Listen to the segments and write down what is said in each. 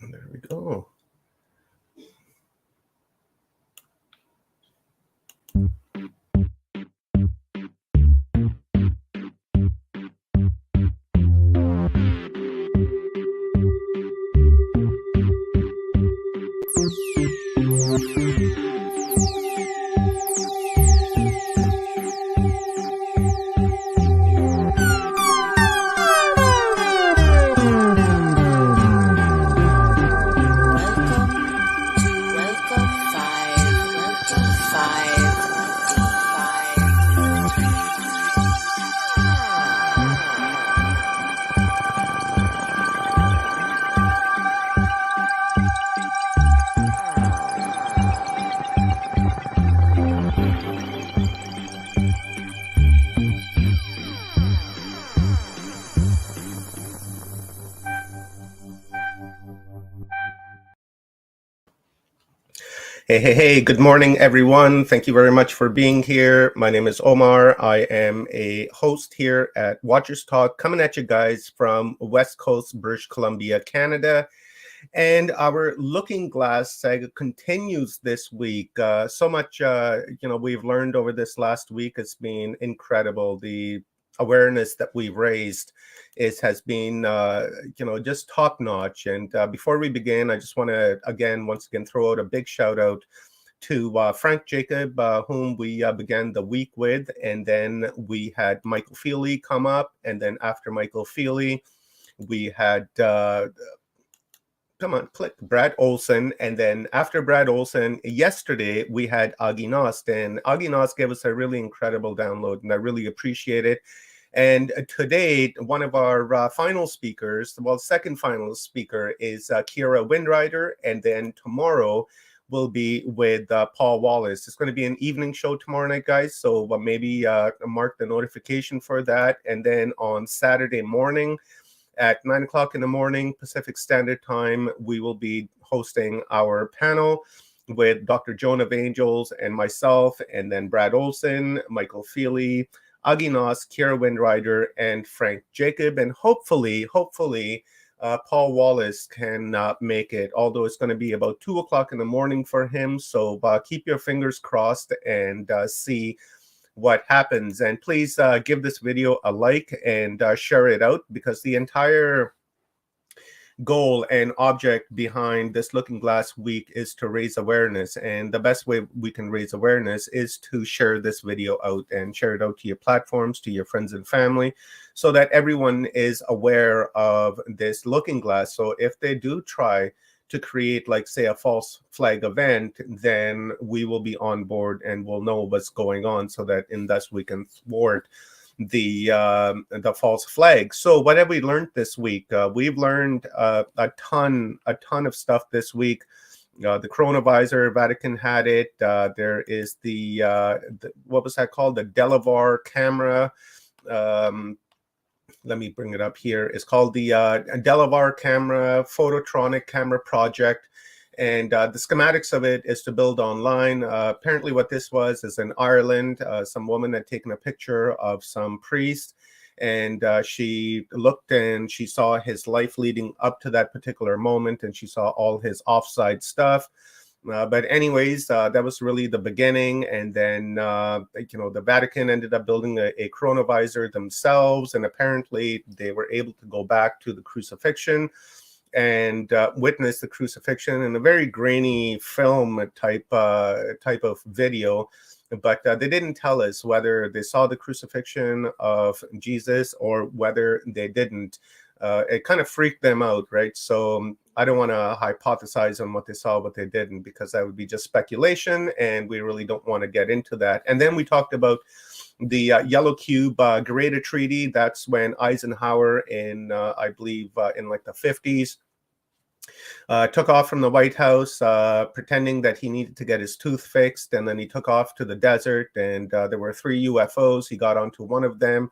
And there we go. Hey, good morning, everyone. Thank you very much for being here. My name is Omar. I am a host here at Watchers Talk, coming at you guys from West Coast, British Columbia, Canada. And our Looking Glass saga continues this week. So much, we've learned over this last week. It's been incredible. The awareness that we've raised has been, just top notch. And before we begin, I just want to, once again, throw out a big shout out to Frank Jacob, whom we began the week with. And then we had Michael Feely come up. And then after Michael Feely, we had Brad Olson. And then after Brad Olson, yesterday we had Agi Nost, and Agi Nost gave us a really incredible download, and I really appreciate it. And today, one of our final speakers, second final speaker is Kiara Windrider, and then tomorrow will be with Paul Wallace. It's going to be an evening show tomorrow night, guys, so maybe mark the notification for that. And then on Saturday morning, at 9 o'clock in the morning, Pacific Standard Time, we will be hosting our panel with Dr. Joan of Angels and myself, and then Brad Olson, Michael Feely, Agi Nost, Kiara Windrider, and Frank Jacob. And hopefully, Paul Wallace can make it, although it's going to be about 2 o'clock in the morning for him. So keep your fingers crossed and see what happens. And please give this video a like and share it out, because the entire goal and object behind this Looking Glass week is to raise awareness. And the best way we can raise awareness is to share this video out and share it out to your platforms, to your friends and family, so that everyone is aware of this Looking Glass. So if they do try to create, like, say, a false flag event, then we will be on board and we'll know what's going on, so that in thus we can thwart the false flag. So what have we learned this week? We've learned a ton of stuff this week. The coronavirus, Vatican had it. There is the what was that called? The Delavar camera. Let me bring it up here. It's called the Delavar camera, phototronic camera project. And the schematics of it is to build online. Apparently what this was is in Ireland. Some woman had taken a picture of some priest, and she looked and she saw his life leading up to that particular moment, and she saw all his offside stuff. But anyways, that was really the beginning. And then, the Vatican ended up building a chronovisor themselves. And apparently they were able to go back to the crucifixion and witness the crucifixion in a very grainy film type of video. But they didn't tell us whether they saw the crucifixion of Jesus or whether they didn't. It kind of freaked them out, right? So I don't want to hypothesize on what they saw, what they didn't, because that would be just speculation, and we really don't want to get into that. And then we talked about the Yellow Cube Greater Treaty. That's when Eisenhower in, I believe, in like the 50s, took off from the White House, pretending that he needed to get his tooth fixed, and then he took off to the desert, and there were 3 UFOs. He got onto one of them,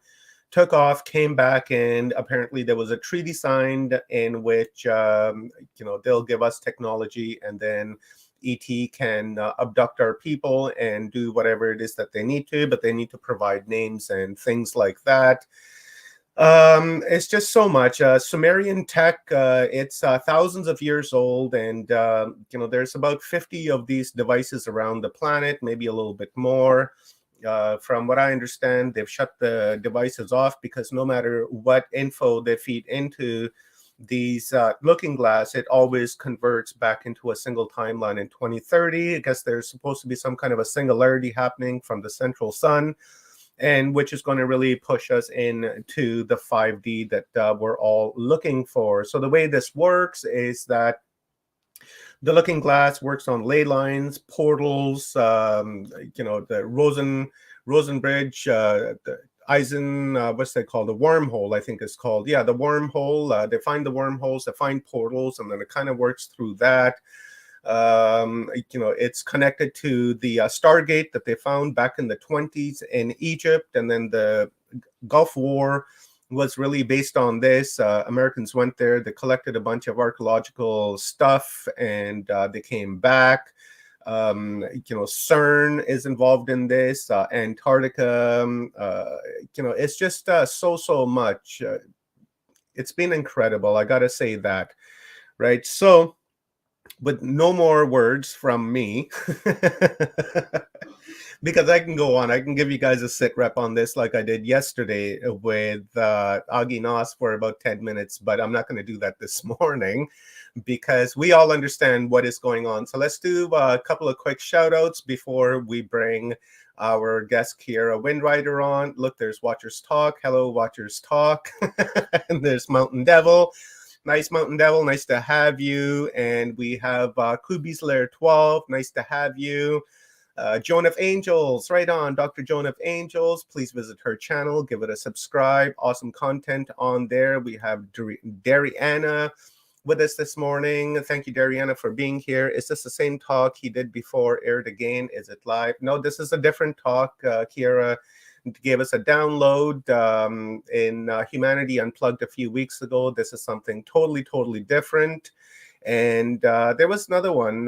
took off, came back, and apparently there was a treaty signed in which, they'll give us technology, and then ET can abduct our people and do whatever it is that they need to, but they need to provide names and things like that. It's just so much. Sumerian tech, it's thousands of years old, and there's about 50 of these devices around the planet, maybe a little bit more. From what I understand, they've shut the devices off because no matter what info they feed into these looking glass, it always converts back into a single timeline in 2030. I guess there's supposed to be some kind of a singularity happening from the central sun, and which is going to really push us into the 5D that we're all looking for. So the way this works is that the looking glass works on ley lines, portals, the Rosen bridge, the Eisen, what's they called? The wormhole, I think it's called. Yeah, the wormhole. They find the wormholes, they find portals, and then it kind of works through that. It's connected to the Stargate that they found back in the 20s in Egypt, and then the Gulf War was really based on this. Americans went there, they collected a bunch of archaeological stuff, and they came back. CERN is involved in this, Antarctica. It's just so much. It's been incredible, I gotta say that, right? So with no more words from me, because I can go on. I can give you guys a sit rep on this like I did yesterday with Augie Nos for about 10 minutes, but I'm not going to do that this morning because we all understand what is going on. So let's do a couple of quick shout outs before we bring our guest Kiara Windrider on. Look, there's Watchers Talk. Hello, Watchers Talk. And there's Mountain Devil. Nice, Mountain Devil. Nice to have you. And we have Kubi's Lair 12. Nice to have you. Joan of Angels, right on. Dr. Joan of Angels. Please visit her channel. Give it a subscribe. Awesome content on there. We have Dariana with us this morning. Thank you, Dariana, for being here. Is this the same talk he did before aired again? Is it live? No, this is a different talk. Kiara gave us a download in Humanity Unplugged a few weeks ago. This is something totally different. And there was another one.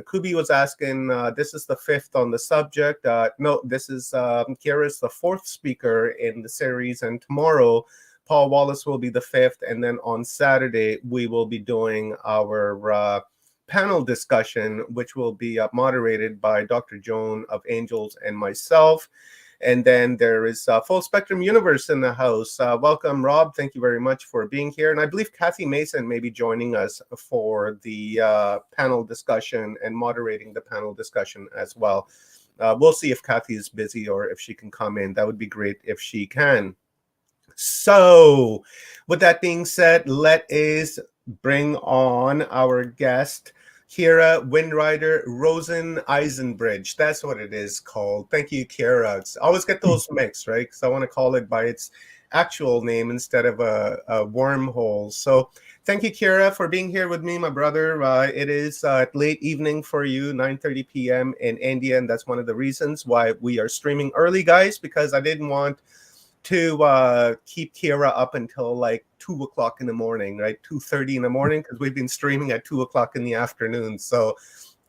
Kubi was asking, this is the fifth on the subject. No, this is Kiara's the fourth speaker in the series. And tomorrow, Paul Wallace will be the fifth. And then on Saturday, we will be doing our panel discussion, which will be moderated by Dr. Joan of Angels and myself. And then there is Full Spectrum Universe in the house. Welcome, Rob. Thank you very much for being here. And I believe Kathy Mason may be joining us for the panel discussion and moderating the panel discussion as well. We'll see if Kathy is busy or if she can come in. That would be great if she can. So with that being said, let us bring on our guest, Kiara Windrider, Rosen Eisenbridge. That's what it is called. Thank you, Kiara. I always get those mixed, right? Because I want to call it by its actual name instead of a wormhole. So thank you, Kiara, for being here with me, my brother. It is late evening for you, 9:30 p.m. in India, and that's one of the reasons why we are streaming early, guys, because I didn't want to keep Kiara up until like 2 o'clock in the morning, right? 2:30 in the morning, because we've been streaming at 2 o'clock in the afternoon. So,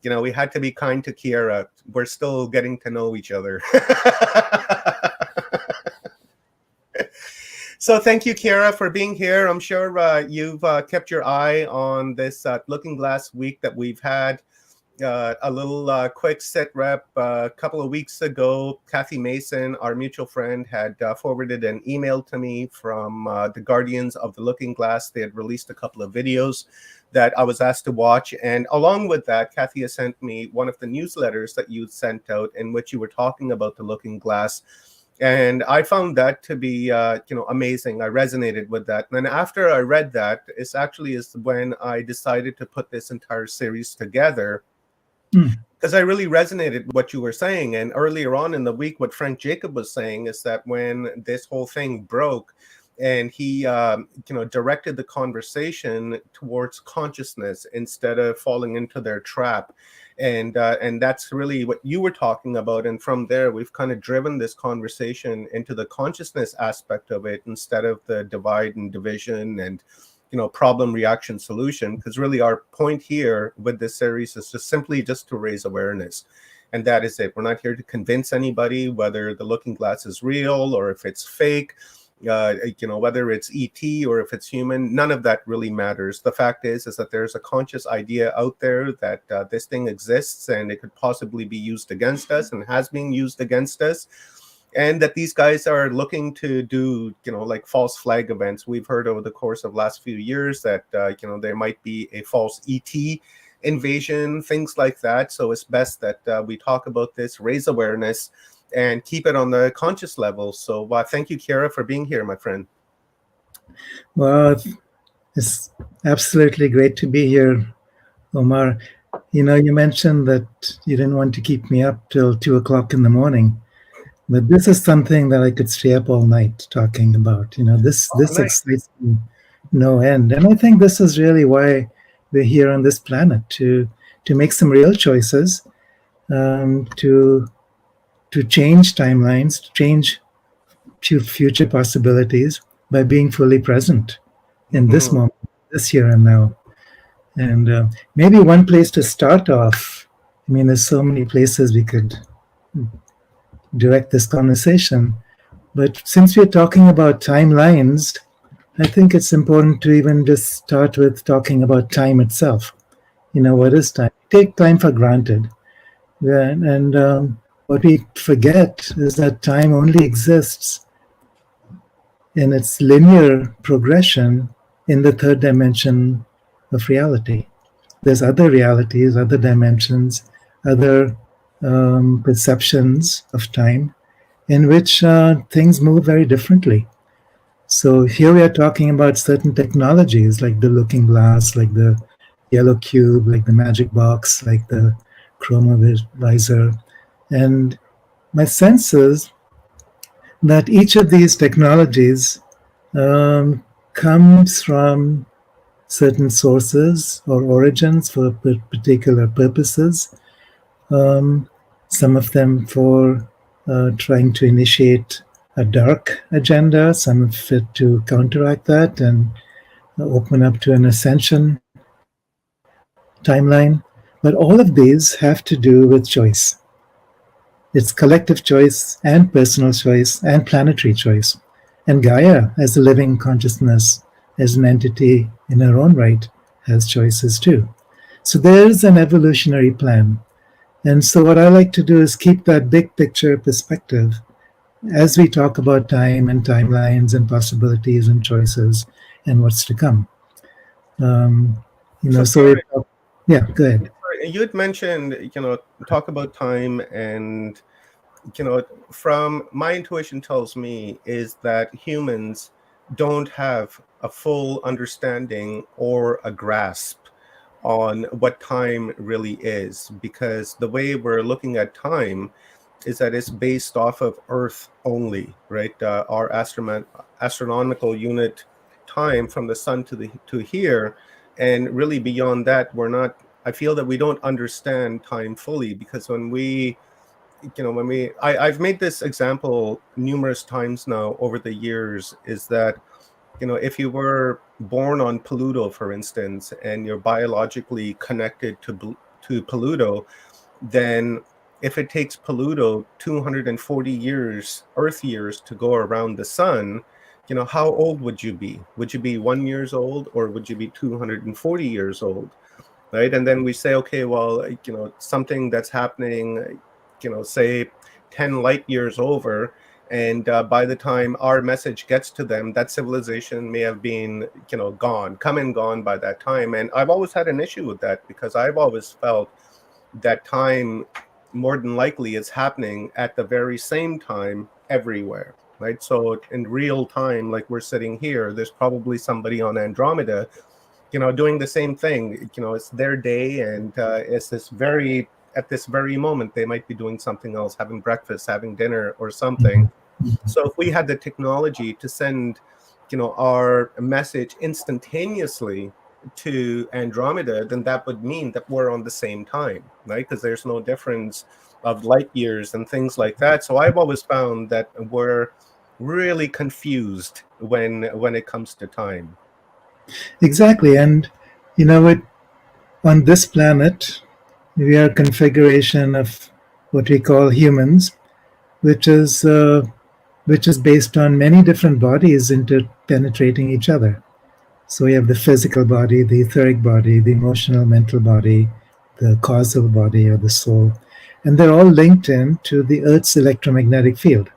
we had to be kind to Kiara. We're still getting to know each other. So thank you, Kiara, for being here. I'm sure you've kept your eye on this Looking Glass week that we've had. A little quick sit rep. A couple of weeks ago, Kathy Mason, our mutual friend, had forwarded an email to me from the Guardians of the Looking Glass. They had released a couple of videos that I was asked to watch. And along with that, Kathy has sent me one of the newsletters that you sent out in which you were talking about the Looking Glass. And I found that to be, amazing. I resonated with that. And then after I read that, is when I decided to put this entire series together. Because I really resonated with what you were saying. And earlier on in the week, what Frank Jacob was saying is that when this whole thing broke and he, directed the conversation towards consciousness instead of falling into their trap. And that's really what you were talking about. And from there, we've kind of driven this conversation into the consciousness aspect of it instead of the divide and division and problem, reaction, solution, because really our point here with this series is just to raise awareness. And that is it. We're not here to convince anybody whether the Looking Glass is real or if it's fake. whether it's ET or if it's human, none of that really matters. The fact is that there's a conscious idea out there that this thing exists and it could possibly be used against us and has been used against us. And that these guys are looking to do, like false flag events. We've heard over the course of last few years that, there might be a false ET invasion, things like that. So it's best that we talk about this, raise awareness, and keep it on the conscious level. So thank you, Kiara, for being here, my friend. Well, it's absolutely great to be here, Omar. You mentioned that you didn't want to keep me up till 2 o'clock in the morning, but this is something that I could stay up all night talking about. This Nice. excites me no end, and I think this is really why we're here on this planet, to make some real choices, to change timelines, to change future possibilities by being fully present in this moment, this here and now. And maybe one place to start off, there's so many places we could direct this conversation, but since we're talking about timelines, I think it's important to even just start with talking about time itself. What is time? We take time for granted. And what we forget is that time only exists in its linear progression in the third dimension of reality. There's other realities, other dimensions, other perceptions of time in which things move very differently. So here we are talking about certain technologies like the looking glass, like the yellow cube, like the magic box, like the chromovisor. And my sense is that each of these technologies comes from certain sources or origins for particular purposes. Some of them for trying to initiate a dark agenda, some of it to counteract that and open up to an ascension timeline. But all of these have to do with choice. It's collective choice and personal choice and planetary choice. And Gaia, as a living consciousness, as an entity in her own right, has choices too. So there's an evolutionary plan. And so what I like to do is keep that big picture perspective as we talk about time and timelines and possibilities and choices and what's to come. Yeah, go ahead. You had mentioned, talk about time, and from my intuition tells me is that humans don't have a full understanding or a grasp on what time really is, because the way we're looking at time is that it's based off of Earth only, right? Our astronomical unit time from the sun to here, and really beyond that, I feel that we don't understand time fully, because I've made this example numerous times now over the years, is that if you were born on Pluto, for instance, and you're biologically connected to Pluto, then if it takes Pluto 240 years, Earth years, to go around the sun, how old would you be? Would you be 1 year old, or would you be 240 years old? Right? And then we say, okay, well, something that's happening, say 10 light years over, and by the time our message gets to them, that civilization may have been, come and gone by that time. And I've always had an issue with that, because I've always felt that time more than likely is happening at the very same time everywhere, right? So in real time, like we're sitting here, there's probably somebody on Andromeda, doing the same thing. It's their day, and it's at this very moment, they might be doing something else, having breakfast, having dinner, or something. So if we had the technology to send, our message instantaneously to Andromeda, then that would mean that we're on the same time, right? Because there's no difference of light years and things like that. So I've always found that we're really confused when it comes to time. Exactly. And on this planet, we are a configuration of what we call humans, which is which is based on many different bodies interpenetrating each other. So we have the physical body, the etheric body, the emotional, mental body, the causal body or the soul, and they're all linked in to the Earth's electromagnetic field.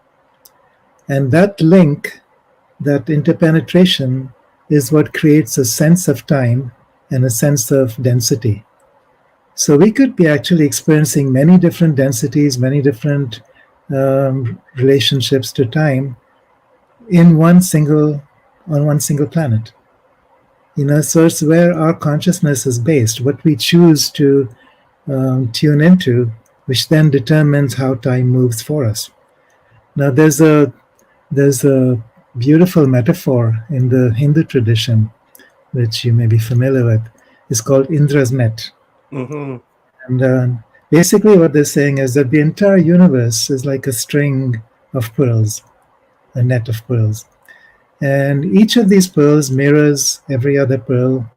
And that link, that interpenetration, is what creates a sense of time and a sense of density. So we could be actually experiencing many different densities, many different relationships to time on one single planet. So it's where our consciousness is based, what we choose to tune into, which then determines how time moves for us. Now, there's a beautiful metaphor in the Hindu tradition, which you may be familiar with. It's called Indra's net. Mm-hmm. And basically what they're saying is that the entire universe is like a string of pearls, a net of pearls. And each of these pearls mirrors every other pearl.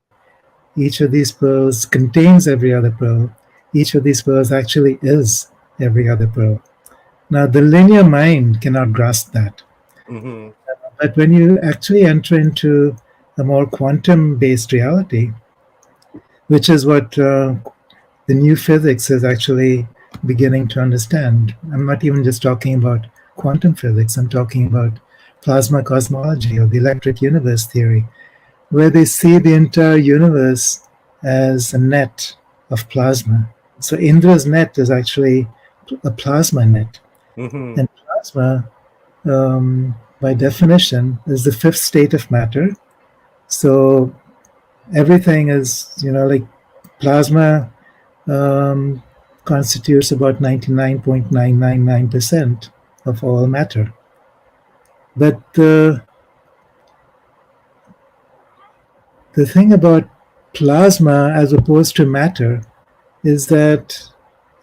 Each of these pearls contains every other pearl. Each of these pearls actually is every other pearl. Now, the linear mind cannot grasp that. Mm-hmm. But when you actually enter into a more quantum-based reality, which is what the new physics is actually beginning to understand. I'm not even just talking about quantum physics, I'm talking about plasma cosmology or the electric universe theory, where they see the entire universe as a net of plasma. So Indra's net is actually a plasma net. Mm-hmm. And plasma, by definition, is the fifth state of matter. So everything is, like plasma constitutes about 99.999% of all matter. But the thing about plasma as opposed to matter is that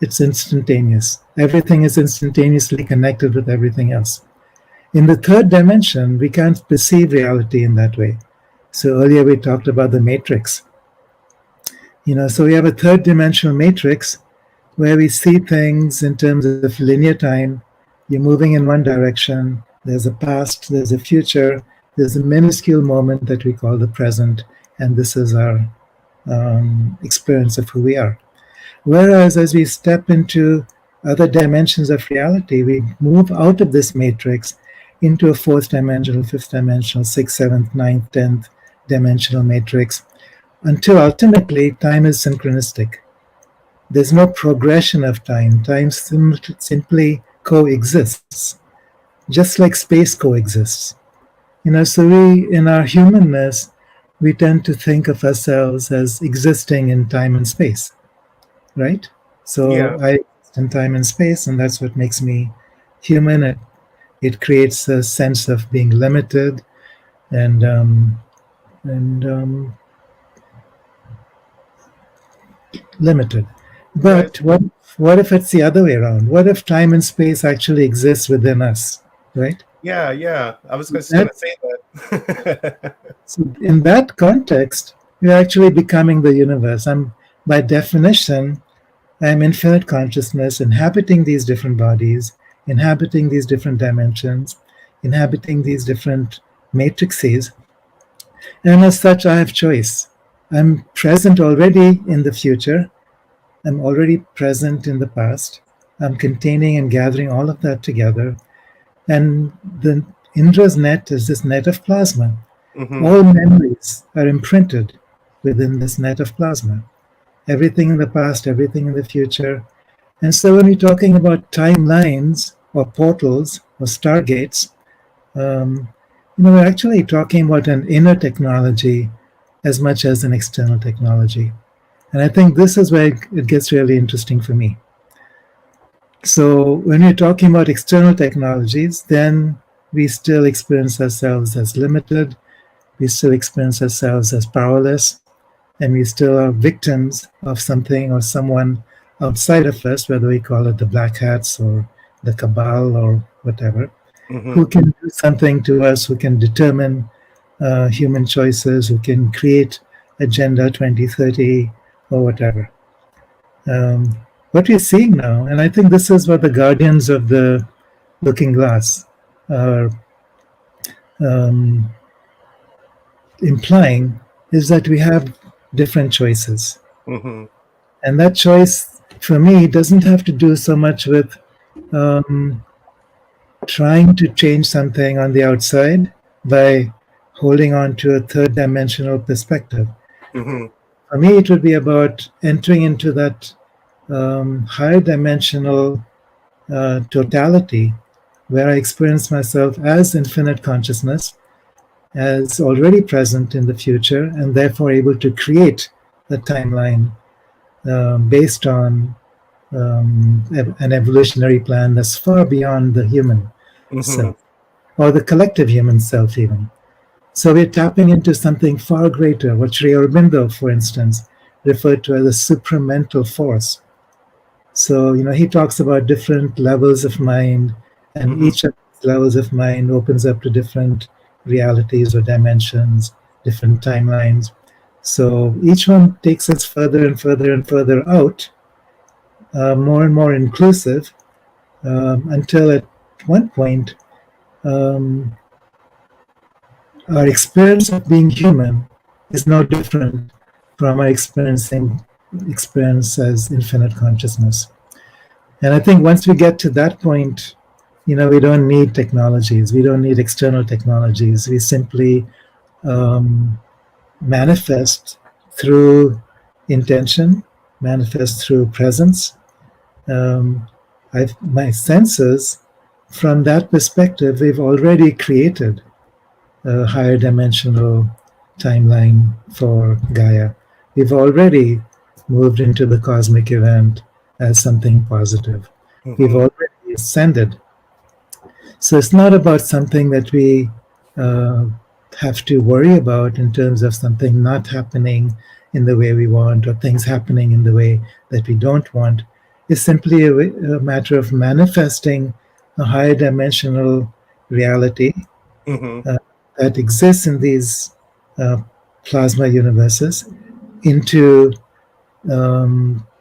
it's instantaneous. Everything is instantaneously connected with everything else. In the third dimension, we can't perceive reality in that way. So earlier we talked about the matrix. So we have a third dimensional matrix where we see things in terms of linear time. You're moving in one direction. There's a past, there's a future, there's a minuscule moment that we call the present, and this is our experience of who we are. Whereas as we step into other dimensions of reality, we move out of this matrix into a fourth dimensional, fifth dimensional, sixth, seventh, ninth, 10th dimensional matrix, until ultimately time is synchronistic. There's no progression of time. Time simply coexists, just like space coexists. So we, in our humanness, we tend to think of ourselves as existing in time and space, right? So Yeah. I exist in time and space, and that's what makes me human. It creates a sense of being limited and limited. But Right. what if it's the other way around? What if time and space actually exists within us, right? Yeah. I was just going to say that. So in that context, we're actually becoming the universe. By definition, I'm infinite consciousness inhabiting these different bodies, inhabiting these different dimensions, inhabiting these different matrices. And as such, I have choice. I'm present already in the future. I'm already present in the past. I'm containing and gathering all of that together. And the Indra's net is this net of plasma. Mm-hmm. All memories are imprinted within this net of plasma. Everything in the past, everything in the future. And so when we're talking about timelines or portals or stargates, we're actually talking about an inner technology as much as an external technology. And I think this is where it gets really interesting for me. So when we're talking about external technologies, then we still experience ourselves as limited, we still experience ourselves as powerless, and we still are victims of something or someone outside of us, whether we call it the black hats or the cabal or whatever, who can do something to us, who can determine human choices, who can create Agenda 2030 or whatever. What we're seeing now, and I think this is what the guardians of the looking glass are um, implying is that we have different choices. Mm-hmm. And that choice, for me, doesn't have to do so much with um, trying to change something on the outside by holding on to a third dimensional perspective. Mm-hmm. For me, it would be about entering into that higher dimensional totality where I experience myself as infinite consciousness, as already present in the future, and therefore able to create a timeline based on an evolutionary plan that's far beyond the human Mm-hmm. self, or the collective human self, even. So we're tapping into something far greater, what Sri Aurobindo, for instance, referred to as a supramental force. So, he talks about different levels of mind, and Mm-hmm. each of these levels of mind opens up to different realities or dimensions, different timelines. So each one takes us further and further and further out, more and more inclusive, until at one point, um, our experience of being human is no different from our experience as infinite consciousness. And I think once we get to that point, we don't need technologies. We don't need external technologies. We simply um, manifest through intention, manifest through presence. My senses, from that perspective, we've already created a higher dimensional timeline for Gaia. We've already moved into the cosmic event as something positive. We've Mm-hmm. already ascended. So it's not about something that we uh, have to worry about in terms of something not happening in the way we want or things happening in the way that we don't want. It's simply a matter of manifesting a higher dimensional reality Mm-hmm. uh, that exists in these uh, plasma universes into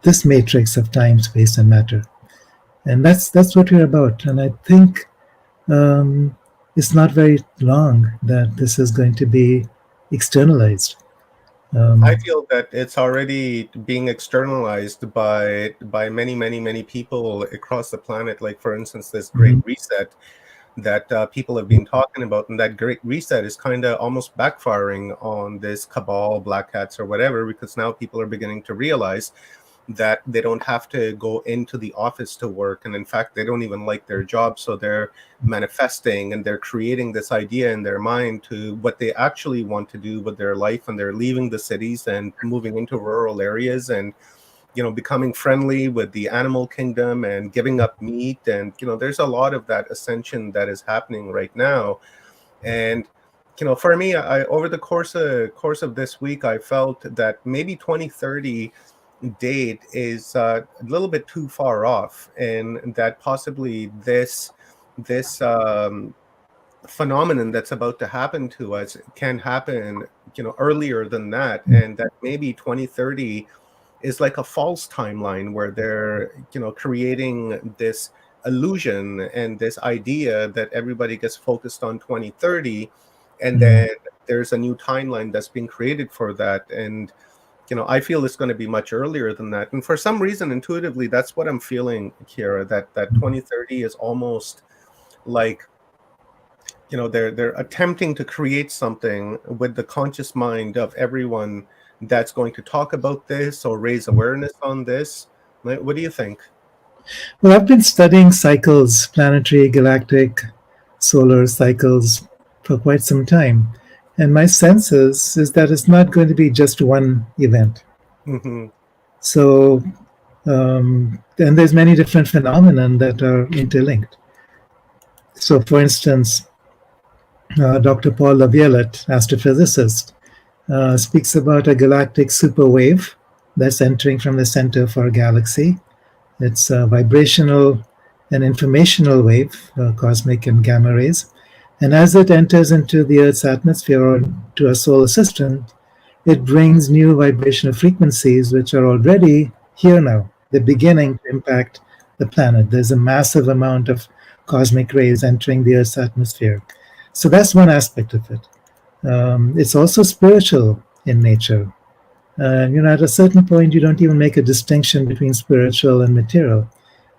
this matrix of time, space, and matter. And that's what we're about. And I think it's not very long that this is going to be externalized. I Um, feel that it's already being externalized by many, many, many people across the planet. Like, for instance, this Great mhm, Reset that people have been talking about, and that Great Reset is kind of almost backfiring on this cabal, black hats, or whatever, because now people are beginning to realize that they don't have to go into the office to work, and in fact they don't even like their job, so they're manifesting and they're creating this idea in their mind to what they actually want to do with their life, and they're leaving the cities and moving into rural areas, and becoming friendly with the animal kingdom and giving up meat, and there's a lot of that ascension that is happening right now. And for me, I over the course of this week, I felt that maybe 2030 date is a little bit too far off, and that possibly this phenomenon that's about to happen to us can happen earlier than that, and that maybe 2030 is like a false timeline where they're creating this illusion and this idea that everybody gets focused on 2030, and mm, then there's a new timeline that's being created for that. And I feel it's going to be much earlier than that. And for some reason, intuitively, that's what I'm feeling, Kiara, that 2030 is almost like, they're attempting to create something with the conscious mind of everyone that's going to talk about this or raise awareness on this. What do you think? well, I've been studying cycles, planetary, galactic, solar cycles for quite some time. And my sense is that it's not going to be just one event. Mm-hmm. So, and there's many different phenomena that are interlinked. So, for instance, Dr. Paul Laviolette, astrophysicist, speaks about a galactic superwave that's entering from the center of our galaxy. It's a vibrational and informational wave, cosmic and gamma rays. And as it enters into the Earth's atmosphere or to our solar system, it brings new vibrational frequencies which are already here now. They're beginning to impact the planet. There's a massive amount of cosmic rays entering the Earth's atmosphere. So that's one aspect of it. It's also spiritual in nature. At a certain point, you don't even make a distinction between spiritual and material.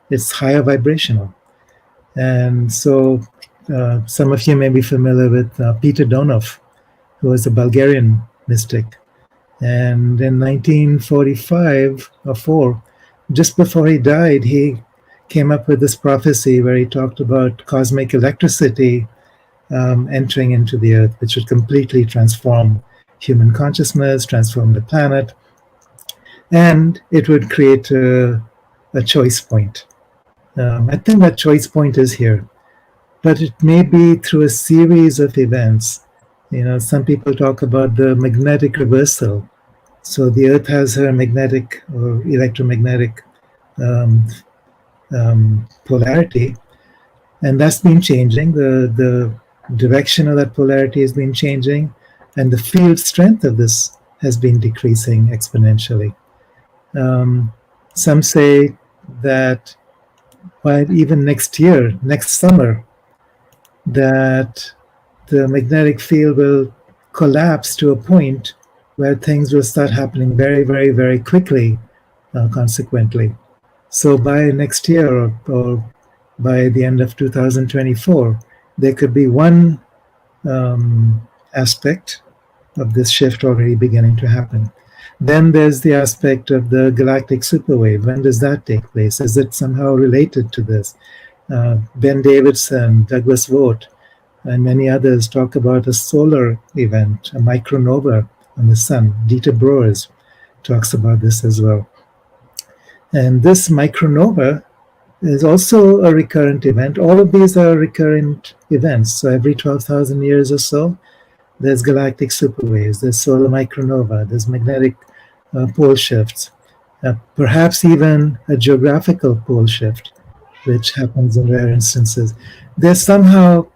It's higher vibrational. And so some of you may be familiar with Peter Donov, who was a Bulgarian mystic. And in 1945 or 4, just before he died, he came up with this prophecy where he talked about cosmic electricity entering into the Earth, which would completely transform human consciousness, transform the planet, and it would create a choice point. I think that choice point is here, but it may be through a series of events. Some people talk about the magnetic reversal. So the Earth has her magnetic or electromagnetic polarity, and that's been changing. The direction of that polarity has been changing, and the field strength of this has been decreasing exponentially. Some say that even next summer, that the magnetic field will collapse to a point where things will start happening very, very, very quickly, consequently. So by next year or by the end of 2024, there could be one aspect of this shift already beginning to happen. Then there's the aspect of the galactic superwave. When does that take place? Is it somehow related to this? Ben Davidson, Douglas Vogt, and many others talk about a solar event, a micronova on the sun. Dieter Broers talks about this as well. And this micronova is also a recurrent event. All of these are recurrent events. So every 12,000 years or so, there's galactic superwaves, there's solar micronova, there's magnetic pole shifts, perhaps even a geographical pole shift, which happens in rare instances. They're somehow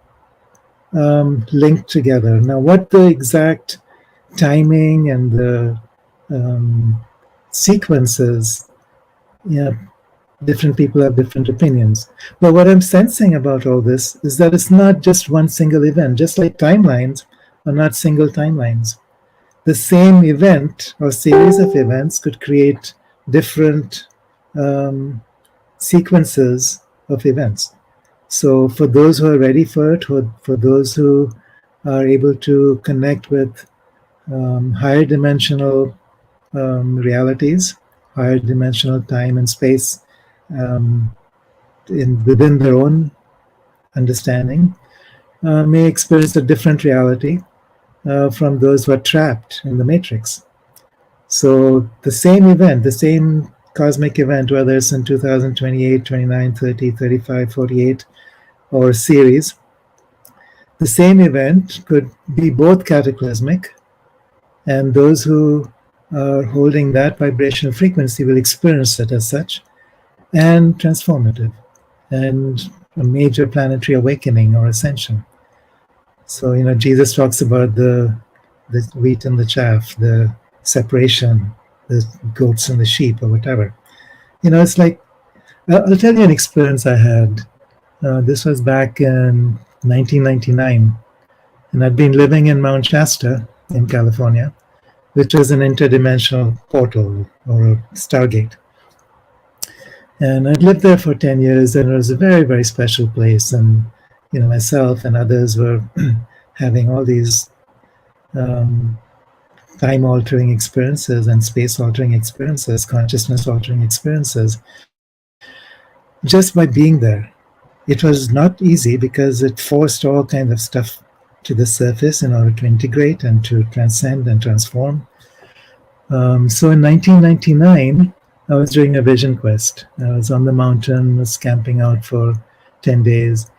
linked together. Now, what the exact timing and the sequences, different people have different opinions. But what I'm sensing about all this is that it's not just one single event, just like timelines are not single timelines. The same event or series of events could create different sequences of events. So for those who are ready for it, for those who are able to connect with higher dimensional realities, higher dimensional time and space within their own understanding, may experience a different reality from those who are trapped in the matrix. So the same event, the same cosmic event, whether it's in 2028, 29, 30, 35, 48, or series, the same event could be both cataclysmic, and those who are holding that vibrational frequency will experience it as such, and transformative, and a major planetary awakening or ascension. So, Jesus talks about the wheat and the chaff, the separation, the goats and the sheep, or whatever. It's like, I'll tell you an experience I had. This was back in 1999, and I'd been living in Mount Shasta in California, which was an interdimensional portal or a Stargate. And I'd lived there for 10 years, and it was a very, very special place. And, myself and others were having all these time-altering experiences and space-altering experiences, consciousness-altering experiences, just by being there. It was not easy because it forced all kinds of stuff to the surface in order to integrate and to transcend and transform. So in 1999, I was doing a vision quest. I was on the mountain, was camping out for 10 days.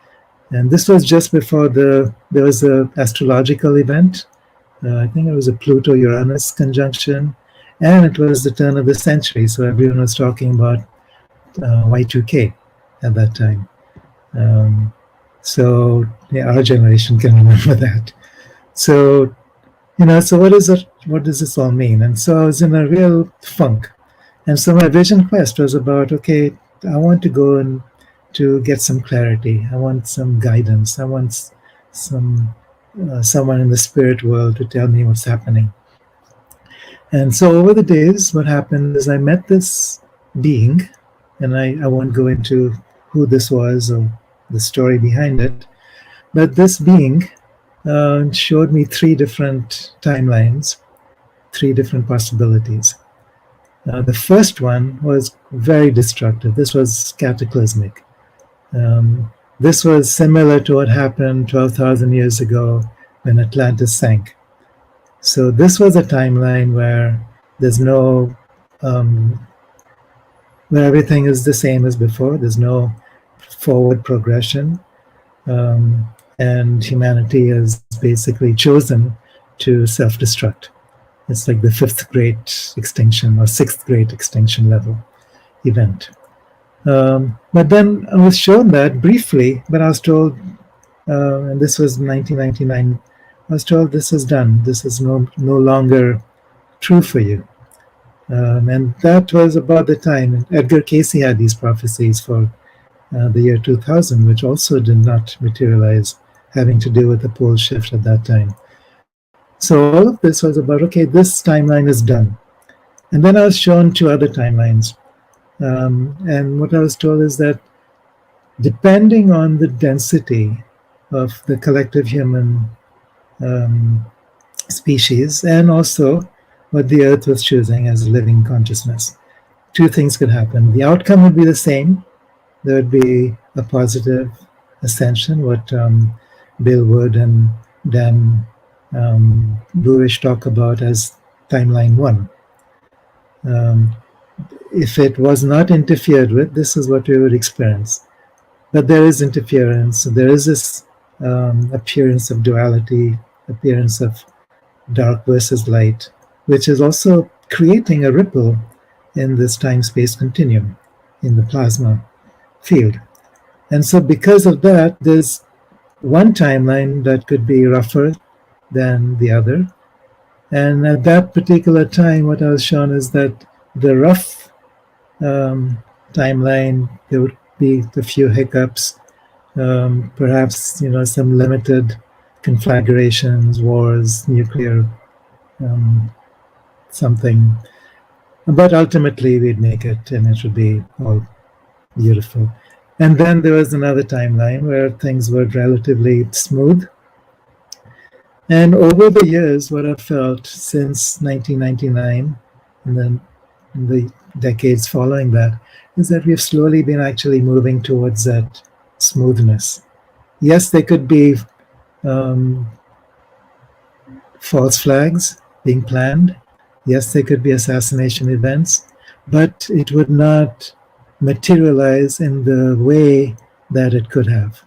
And this was just before there was an astrological event. I think it was a Pluto-Uranus conjunction. And it was the turn of the century. So everyone was talking about Y2K at that time. So our generation can remember that. So, so what does this all mean? And so I was in a real funk. And so my vision quest was about, okay, I want to go and to get some clarity. I want some guidance. I want some someone in the spirit world to tell me what's happening. And so over the days, what happened is I met this being, and I won't go into who this was or the story behind it, but this being showed me 3 different timelines, 3 different possibilities. The first one was very destructive. This was cataclysmic. This was similar to what happened 12,000 years ago when Atlantis sank. So this was a timeline where there's no, where everything is the same as before. There's no forward progression. And humanity has basically chosen to self-destruct. It's like the 5th great extinction or 6th great extinction level event. But then I was shown that briefly, but I was told, and this was 1999, I was told this is done. This is no longer true for you. And that was about the time Edgar Cayce had these prophecies for the year 2000, which also did not materialize, having to do with the pole shift at that time. So all of this was about, okay, this timeline is done. And then I was shown 2 other timelines. And what I was told is that depending on the density of the collective human species, and also what the Earth was choosing as a living consciousness, 2 things could happen. The outcome would be the same. There would be a positive ascension, what Bill Wood and Dan Burish talk about as timeline 1. If it was not interfered with, this is what we would experience. But there is interference. There is this appearance of duality, appearance of dark versus light, which is also creating a ripple in this time-space continuum, in the plasma field. And so because of that, there's one timeline that could be rougher than the other. And at that particular time, what I was shown is that the rough timeline, there would be a few hiccups, perhaps some limited conflagrations, wars, nuclear something. But ultimately, we'd make it, and it would be all beautiful. And then there was another timeline where things were relatively smooth. And over the years, what I've felt since 1999, and then in the decades following that, is that we've slowly been actually moving towards that smoothness. Yes, there could be false flags being planned. Yes, there could be assassination events, but it would not materialize in the way that it could have.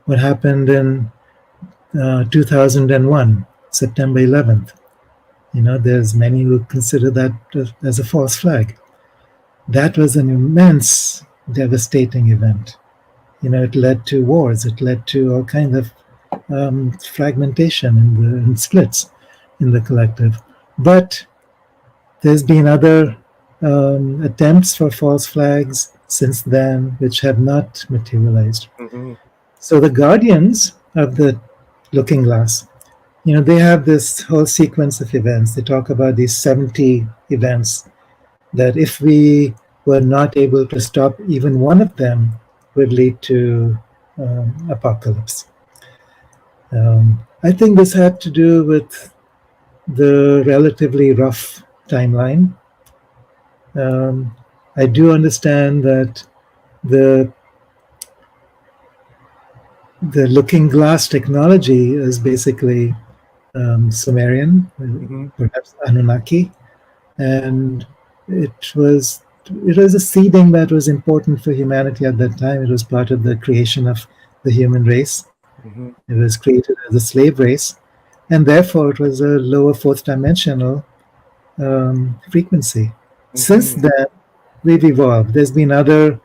What happened in 2001, September 11th, there's many who consider that as a false flag. That was an immense, devastating event. It led to wars. It led to all kinds of fragmentation and splits in the collective. But there's been other attempts for false flags since then, which have not materialized. Mm-hmm. So the guardians of the looking glass, they have this whole sequence of events. They talk about these 70 events that if we were not able to stop even one of them would lead to apocalypse. I think this had to do with the relatively rough timeline. I do understand that the looking glass technology is basically Sumerian, perhaps Anunnaki, and it was a seeding that was important for humanity at that time. It was part of the creation of the human race. Mm-hmm. It was created as a slave race, and therefore it was a lower 4th dimensional frequency. Mm-hmm. Since then, we've evolved. There's been other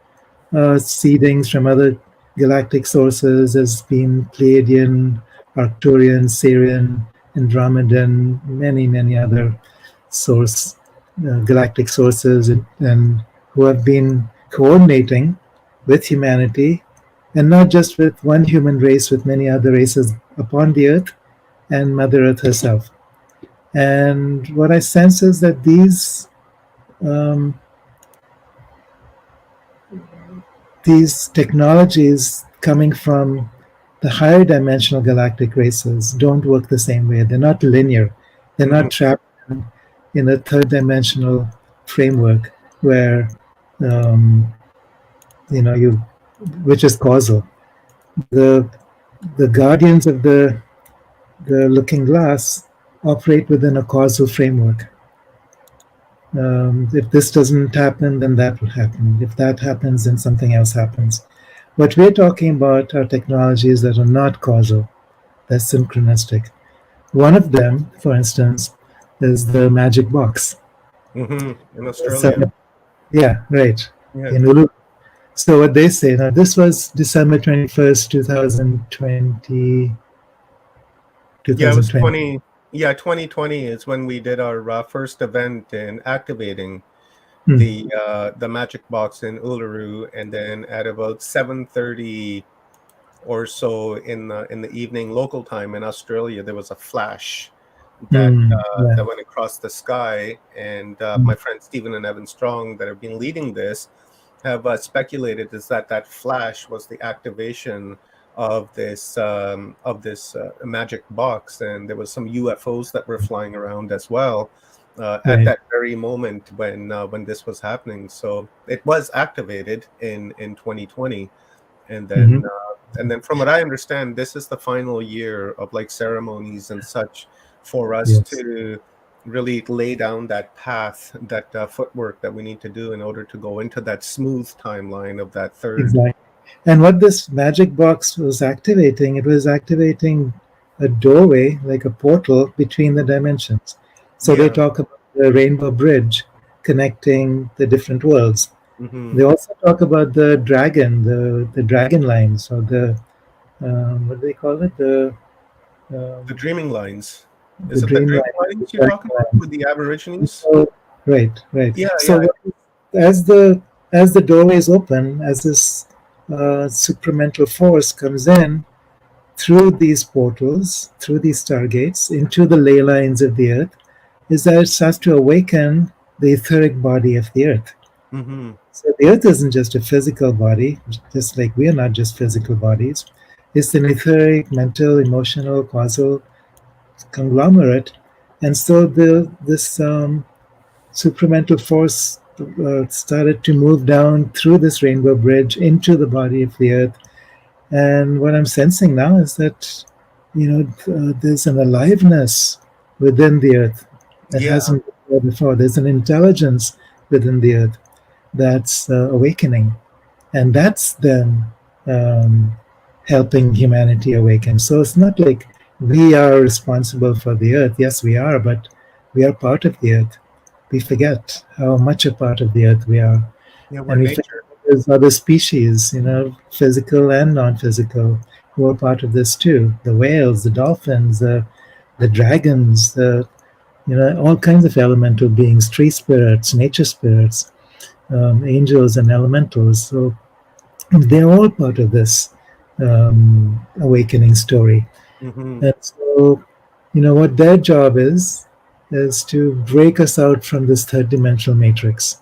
seedings from other galactic sources. There's been Pleiadian, Arcturian, Sirian, Andromedan, many other galactic sources, and who have been coordinating with humanity, and not just with one human race, with many other races upon the earth and Mother Earth herself. And what I sense is that um, these technologies coming from the higher dimensional galactic races don't work the same way. They're not linear. They're Hmm. not trapped in a third dimensional framework where um, you which is causal. The the guardians of the looking glass operate within a causal framework. If this doesn't happen, then that will happen. If that happens, then something else happens. What we're talking about are technologies that are not causal, they're synchronistic. One of them, for instance, is the magic box. In Australia. So, yeah, right. Yeah. In Ulu. So what they say now, this was December 21st, 2020, Yeah, it was 2020. 2020 is when we did our first event in activating Hmm. the magic box in Uluru, and then at about 7:30 or so in the evening local time in Australia, there was a flash Yeah. that went across the sky, and Hmm. my friend Stephen and Evan Strong that have been leading this have speculated is that flash was the activation of this magic box, and there was some UFOs that were flying around as well at Right. that very moment when this was happening. So it was activated in 2020, Hmm. and then from what I understand, this is the final year of like ceremonies and such for us Yes. to really lay down that path, that footwork that we need to do in order to go into that smooth timeline of that third. Exactly. And what this magic box was activating, it was activating a doorway, like a portal between the dimensions. So they Yeah. talk about the rainbow bridge connecting the different worlds. Hmm. They also talk about the dragon, the dragon lines, or what do they call it? The Um, dreaming lines. the Is it the dream dreaming line, the lines you're dragon talking about line. with the Aborigines? So, right, right. Yeah, So yeah. as the doorways open, as this supramental force comes in through these portals, through these stargates, into the ley lines of the earth, is that it starts to awaken the etheric body of the earth. Hmm. So the earth isn't just a physical body, just like we are not just physical bodies. It's an etheric, mental, emotional, causal conglomerate. And so this supramental force started to move down through this rainbow bridge into the body of the earth. And what I'm sensing now is that, there's an aliveness within the earth that Yeah. hasn't been there before. There's an intelligence within the earth that's awakening. And that's then um, helping humanity awaken. So it's not like we are responsible for the earth. Yes, we are, but we are part of the earth. We forget how much a part of the earth we are, Yeah, we're and we forget nature. there's other species, physical and non-physical, who are part of this too. The whales, the dolphins, the dragons, all kinds of elemental beings, tree spirits, nature spirits, angels and elementals. So they're all part of this awakening story. Hmm. And so, what their job is to break us out from this third dimensional matrix.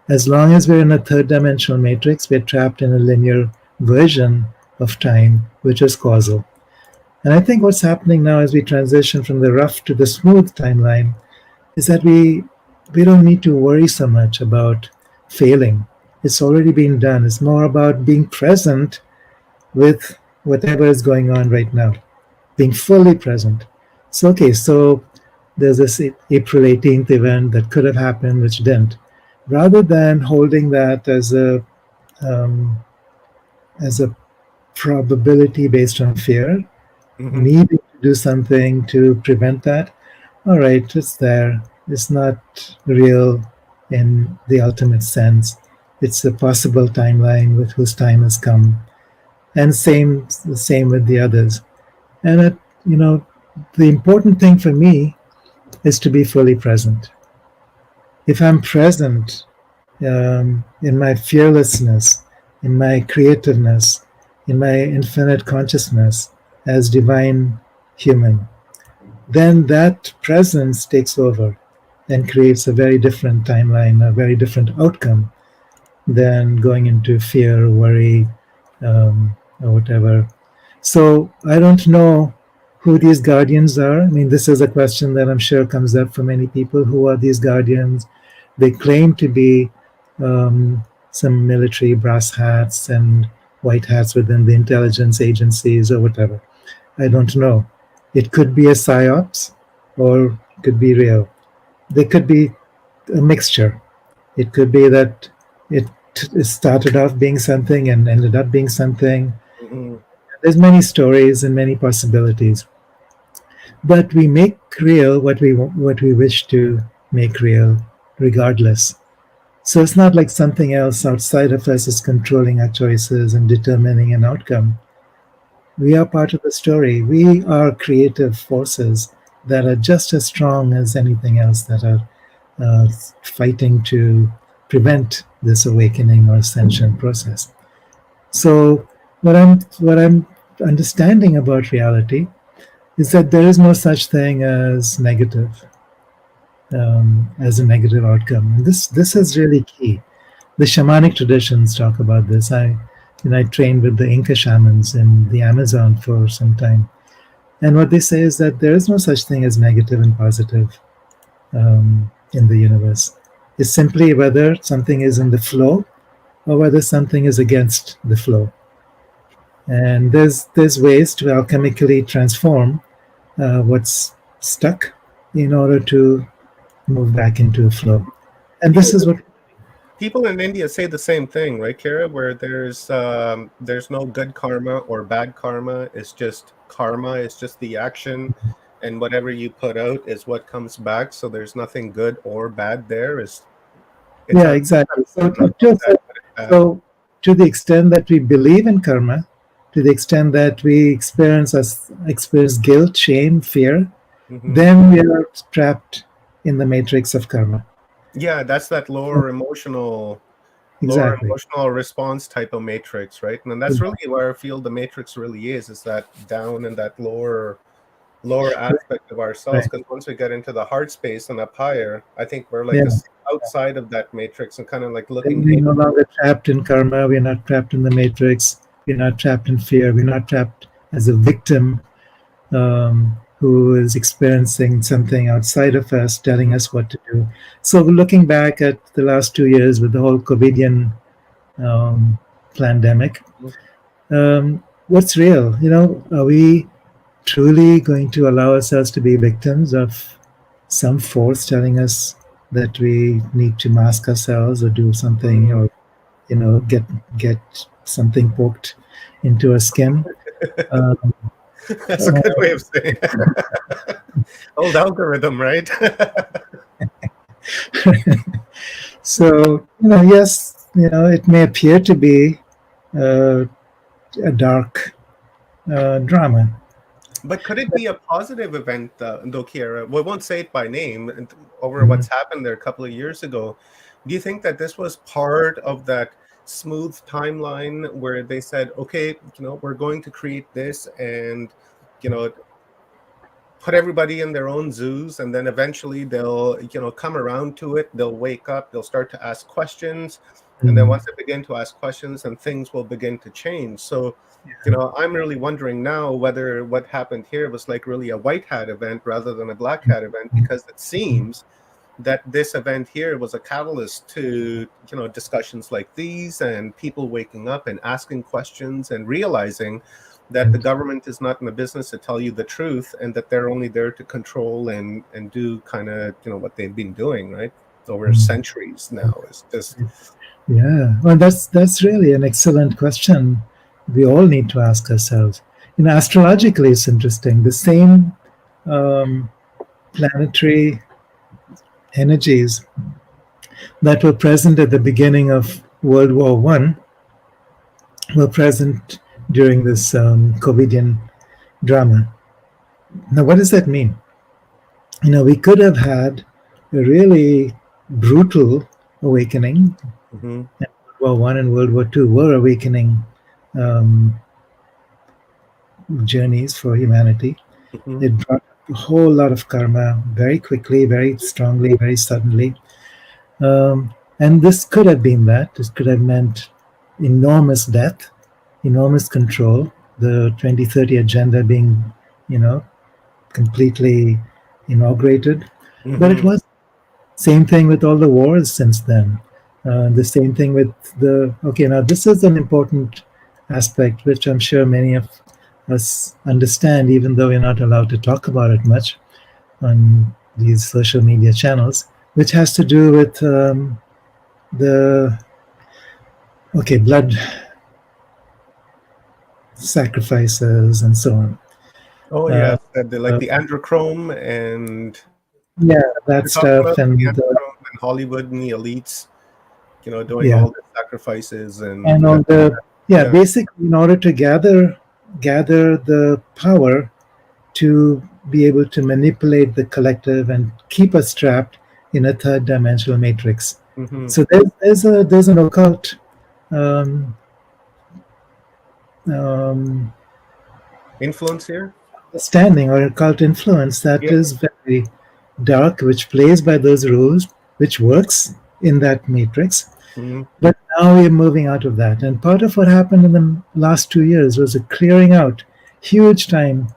As long as we're in a third dimensional matrix, we're trapped in a linear version of time, which is causal. And I think what's happening now as we transition from the rough to the smooth timeline is that we don't need to worry so much about failing. It's already been done. It's more about being present with whatever is going on right now, being fully present. So, okay, so there's this April 18th event that could have happened, which didn't. Rather than holding that um, as a probability based on fear, Hmm. needing to do something to prevent that, all right, it's there. It's not real in the ultimate sense. It's a possible timeline with whose time has come, and the same with the others. And you know, the important thing for me is to be fully present. If I'm present in my fearlessness, in my creativeness, in my infinite consciousness as divine human, then that presence takes over and creates a very different timeline, a very different outcome than going into fear, worry, or whatever. So I don't know who these guardians are. I mean, this is a question that I'm sure comes up for many people. Who are these guardians? They claim to be some military brass hats and white hats within the intelligence agencies or whatever. I don't know. It could be a psyops or it could be real. They could be a mixture. It could be that it started off being something and ended up being something. Mm-hmm. There's many stories and many possibilities, but we make real what we wish to make real, regardless. So it's not like something else outside of us is controlling our choices and determining an outcome. We are part of the story. We are creative forces that are just as strong as anything else that are fighting to prevent this awakening or ascension process. So what I'm understanding about reality is that there is no such thing as negative, as a negative outcome. And this is really key. The shamanic traditions talk about this. I trained with the Inca shamans in the Amazon for some time, and what they say is that there is no such thing as negative and positive in the universe. It's simply whether something is in the flow or whether something is against the flow. And there's ways to alchemically transform what's stuck in order to move back into a flow. And this is what People in India say the same thing, right, Kiara? Where there's no good karma or bad karma. It's just karma. It's just the action, and whatever you put out is what comes back. So there's nothing good or bad there. It's yeah, exactly. bad. So to the extent that we believe in karma, to the extent that we experience guilt, shame, fear, Mhm. then we are trapped in the matrix of karma. Yeah, that's that lower emotional Exactly. response type of matrix, right? And that's really where I feel the matrix really is that down in that lower aspect of ourselves. Right. Because once we get into the heart space and up higher, I think we're like Yeah. this outside of that matrix and kind of like Then looking we're in. no longer trapped in karma. We're not trapped in the matrix. We're not trapped in fear. We're not trapped as a victim who is experiencing something outside of us telling us what to do. So, looking back at the last 2 years with the whole COVIDian pandemic, what's real? Are we truly going to allow ourselves to be victims of some force telling us that we need to mask ourselves or do something, or get something poked into our skin? Um, That's a good way of saying it. Old algorithm, right? So, yes, it may appear to be uh, a dark drama. But could it be a positive event, though, Kiara? We won't say it by name over Mhm. what's happened there a couple of years ago. Do you think that this was part of that smooth timeline where they said, okay, we're going to create this and, you know, put everybody in their own zoos, and then eventually they'll come around to it, they'll wake up, they'll start to ask questions, and then Mhm. once they begin to ask questions, and things will begin to change. So I'm really wondering now whether what happened here was like really a white hat event rather than a black hat event, because it seems that this event here was a catalyst to discussions like these and people waking up and asking questions and realizing that the government is not in the business to tell you the truth, and that they're only there to control and do kind of what they've been doing right over centuries now. It's just Yeah, well, that's really an excellent question. We all need to ask ourselves. Astrologically, it's interesting. The same um, planetary energies that were present at the beginning of World War One were present during this COVIDian drama. Now, what does that mean? We could have had a really brutal awakening, mhm. World War I and World War II were awakening um, journeys for humanity. Mhm. It brought a whole lot of karma very quickly, very strongly, very suddenly. And this could have been that. This could have meant enormous death, enormous control, the 2030 agenda being, you know, completely inaugurated. But it Mhm. was same thing with all the wars since then. The same thing with the, okay, now this is an important aspect which I'm sure many of us understand, even though we're not allowed to talk about it much on these social media channels, which has to do with the, okay, blood sacrifices and so on. Oh Uh, yes, like uh, the androchrome, and yeah, that you're talking stuff about the and androchrome and Hollywood and the elites, doing yeah, all the sacrifices and and all the, yeah, yeah. basically in order to gather the power to be able to manipulate the collective and keep us trapped in a third dimensional matrix. Hmm. So there's an occult um, um, Influence here. standing or occult influence that Yeah. is very dark, which plays by those rules, which works in that matrix. Hmm. But now we're moving out of that. And part of what happened in the last 2 years was a clearing out, huge time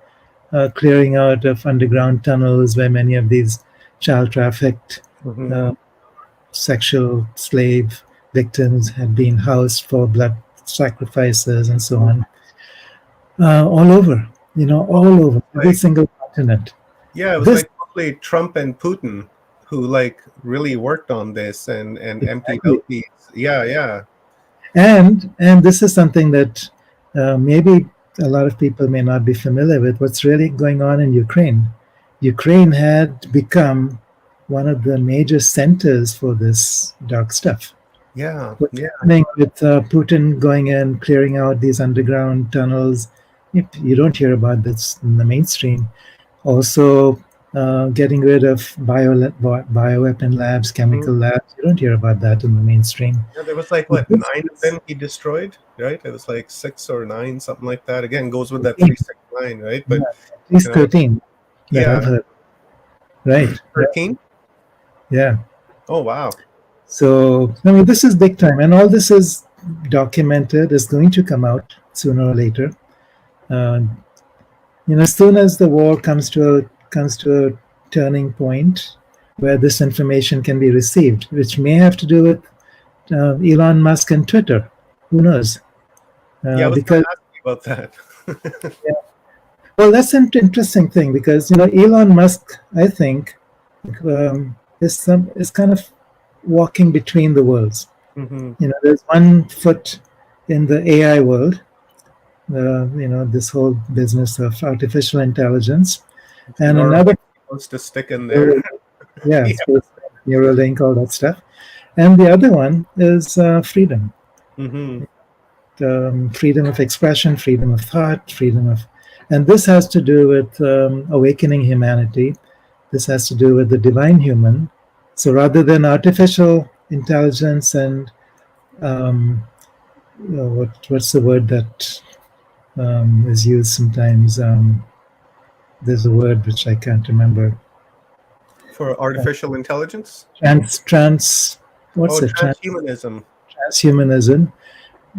clearing out of underground tunnels where many of these child trafficked Hmm. uh, sexual slave victims had been housed for blood sacrifices and so on, all over, all over, every Like, single continent. yeah, it was This like mostly Trump and Putin who like really worked on this and emptied exactly, out these. Yeah, yeah. and this is something that maybe a lot of people may not be familiar with. What's really going on in Ukraine? Ukraine had become one of the major centers for this dark stuff. Yeah, What's yeah. happening with Putin going in, clearing out these underground tunnels? You don't hear about this in the mainstream. Also, getting rid of bioweapon labs, Mhm. chemical labs. You don't hear about that in the mainstream. Yeah, there was like But what, this 9 of them he destroyed, right? It was like 6 or 9, something like that. Again, goes with that 13, 369, right? yeah, But at least 13 that yeah, I've heard. Right. Yeah. 13. Yeah. Oh wow. So, I mean, this is big time. And all this is documented, is going to come out sooner or later. Uh, as soon as the war comes to a turning point where this information can be received, which may have to do with Elon Musk and Twitter. Who knows? Yeah, I was going Because to ask you about that. yeah, well, that's an interesting thing because Elon Musk, I think, is kind of walking between the worlds. Hmm. There's one foot in the AI world, this whole business of artificial intelligence, and Neuralink another, wants to stick in there. yeah, Yeah. space, Neuralink, all that stuff, and the other one is freedom. Hmm. Freedom of expression, freedom of thought, and this has to do with awakening humanity. This has to do with the divine human. So rather than artificial intelligence and what's the word that is used sometimes? There's a word which I can't remember. For artificial intelligence. What's Oh, it? transhumanism. Transhumanism.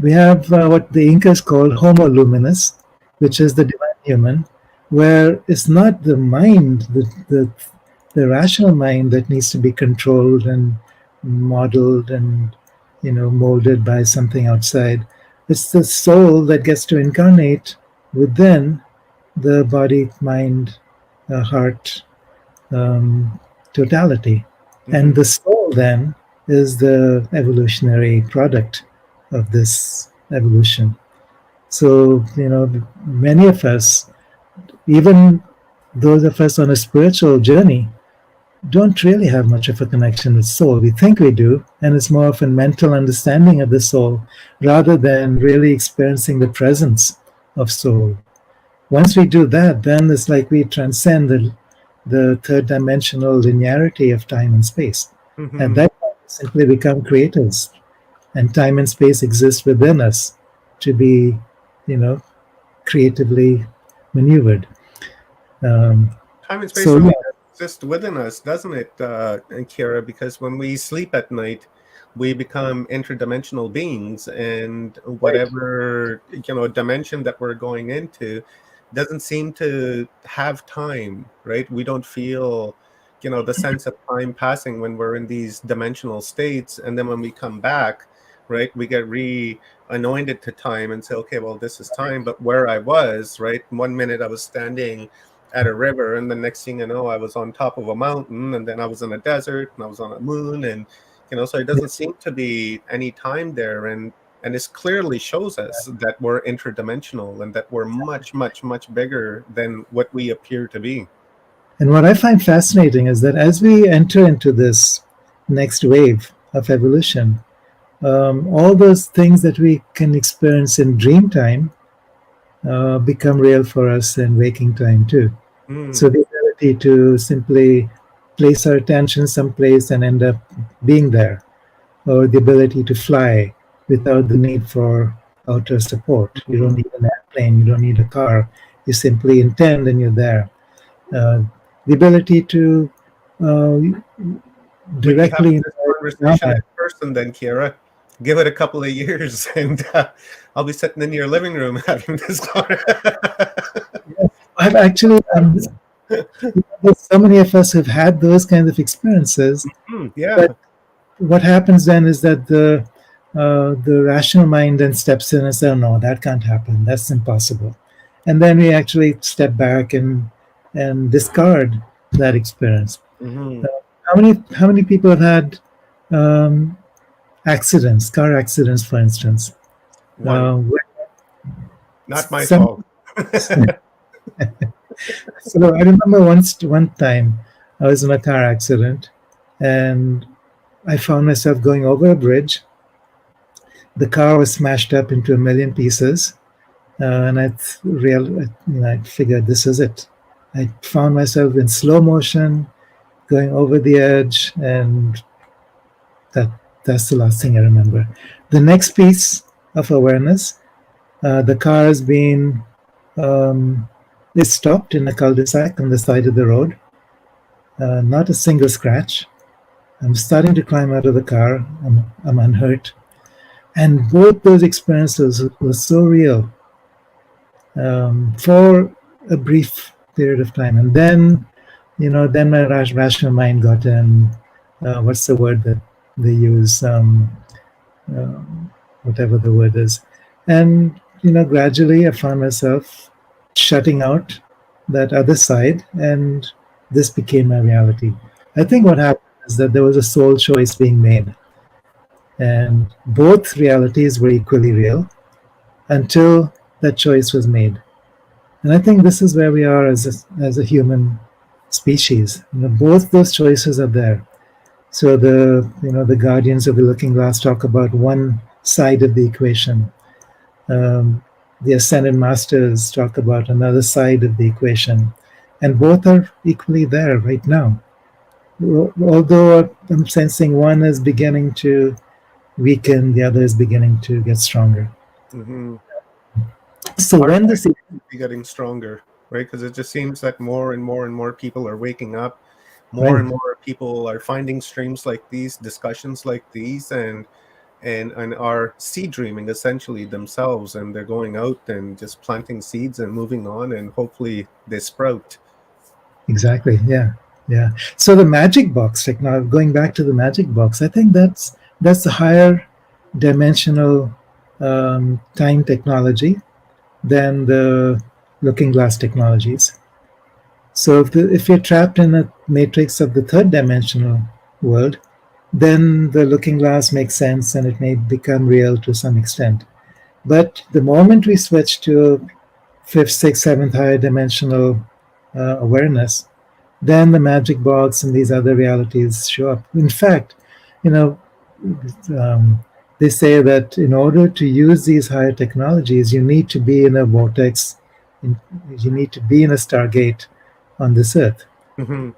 We have what the Incas called Homo luminous, which is the divine human, where it's not the mind, the rational mind that needs to be controlled and modeled and molded by something outside. It's the soul that gets to incarnate within the body, mind, heart um, totality, and Hmm. the soul then is the evolutionary product of this evolution. So, many of us, even those of us on a spiritual journey, don't really have much of a connection with soul. We think we do, and it's more of a mental understanding of the soul rather than really experiencing the presence of soul. Once we do that, then it's like we transcend the third dimensional linearity of time and space. At Hmm. that point, we simply become creators and time and space exist within us to be, you know, creatively maneuvered. Time and space So really yeah, does exist within us, doesn't it, Kiara? Because when we sleep at night, we become interdimensional beings, and right. whatever dimension that we're going into doesn't seem to have time, right? We don't feel the sense of time passing when we're in these dimensional states, and then when we come back, right, we get anointed to time and say, okay, well, this is time. But where I was, right, 1 minute I was standing at a river, and the next thing you know, I was on top of a mountain, and then I was in a desert, and I was on a moon, and so it doesn't seem to be any time there. And this clearly shows us that we're interdimensional and that we're much, much, much bigger than what we appear to be. And what I find fascinating is that as we enter into this next wave of evolution, all those things that we can experience in dream time become real for us in waking time too. So the ability to simply place our attention someplace and end up being there, or the ability to fly without the need for outer support. You don't need an airplane, you don't need a car. You simply intend and you're there. The ability to We'd be having directly this conversation in person then, Kiara. Give it a couple of years, and I'll be sitting in your living room having this conversation. I've actually there's so many of us who've had those kinds of experiences. Yeah. But what happens then is that the rational mind then steps in and says, oh, "No, that can't happen. That's impossible." And then we actually step back and discard that experience. How many people have had accidents, car accidents, for instance? Not my fault. So I remember one time I was in a car accident, and I found myself going over a bridge. The car was smashed up into a million pieces, and I figured this is it. I found myself in slow motion, going over the edge, and that's the last thing I remember. The next piece of awareness, the car has been is stopped in a cul-de-sac on the side of the road. Not a single scratch. I'm starting to climb out of the car. I'm unhurt. And both those experiences were so real for a brief period of time. And then, then my rational mind got in, what's the word that they use? Whatever the word is. And, gradually I found myself shutting out that other side, and this became my reality. I think what happened is that there was a soul choice being made, and both realities were equally real until that choice was made. And I think this is where we are as a human species. Both those choices are there. So the guardians of the looking glass talk about one side of the equation. The ascended masters talk about another side of the equation, and both are equally there right now. Although I'm sensing one is beginning to weaken, the other is beginning to get stronger. So when this is getting stronger, right? Because it just seems that more and more and more people are waking up. More and more people are finding streams like these, discussions like these, and are seed dreaming essentially themselves, and they're going out and just planting seeds and moving on, and hopefully they sprout. Exactly. Yeah. So the magic box technology, going back to the magic box, I think that's the higher dimensional time technology than the looking glass technologies. So if you're trapped in a matrix of the third dimensional world, then the looking glass makes sense and it may become real to some extent. But the moment we switch to fifth, sixth, seventh higher dimensional awareness, then the magic box and these other realities show up. In fact, they say that in order to use these higher technologies, you need to be in a vortex, you need to be in a Stargate on this earth. I think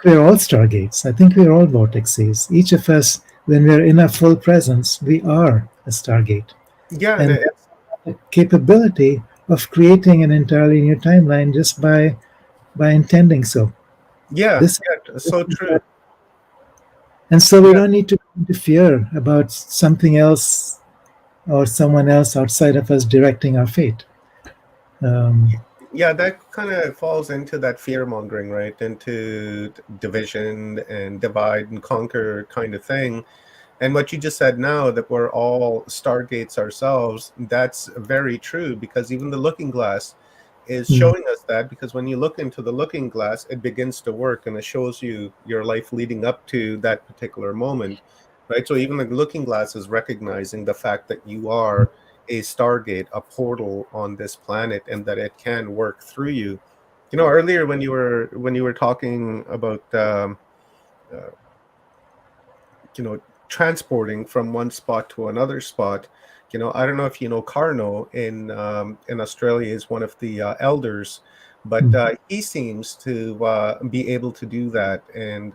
we're all Stargates. I think we're all vortexes. Each of us when we're in our full presence, we are a Stargate. Yeah, and And it's the capability of creating an entirely new timeline just by intending so. yeah, This, yeah, this so is true. and so we Yeah, don't need to interfere about something else or someone else outside of us directing our fate. Um, yeah, that kind of falls into that fear mongering, right? Into division and divide and conquer kind of thing. And what you just said now, that we're all Stargates ourselves, that's very true, because even the looking glass is mm, showing us that, because when you look into the looking glass, it begins to work and it shows you your life leading up to that particular moment, right? So even the looking glass is recognizing the fact that you are a Stargate, a portal on this planet, and that it can work through you. You know, earlier when you were talking about uh, you know, transporting from one spot to another spot. You know, I don't know if you know Carno in Australia is one of the elders, but mm, he seems to be able to do that, and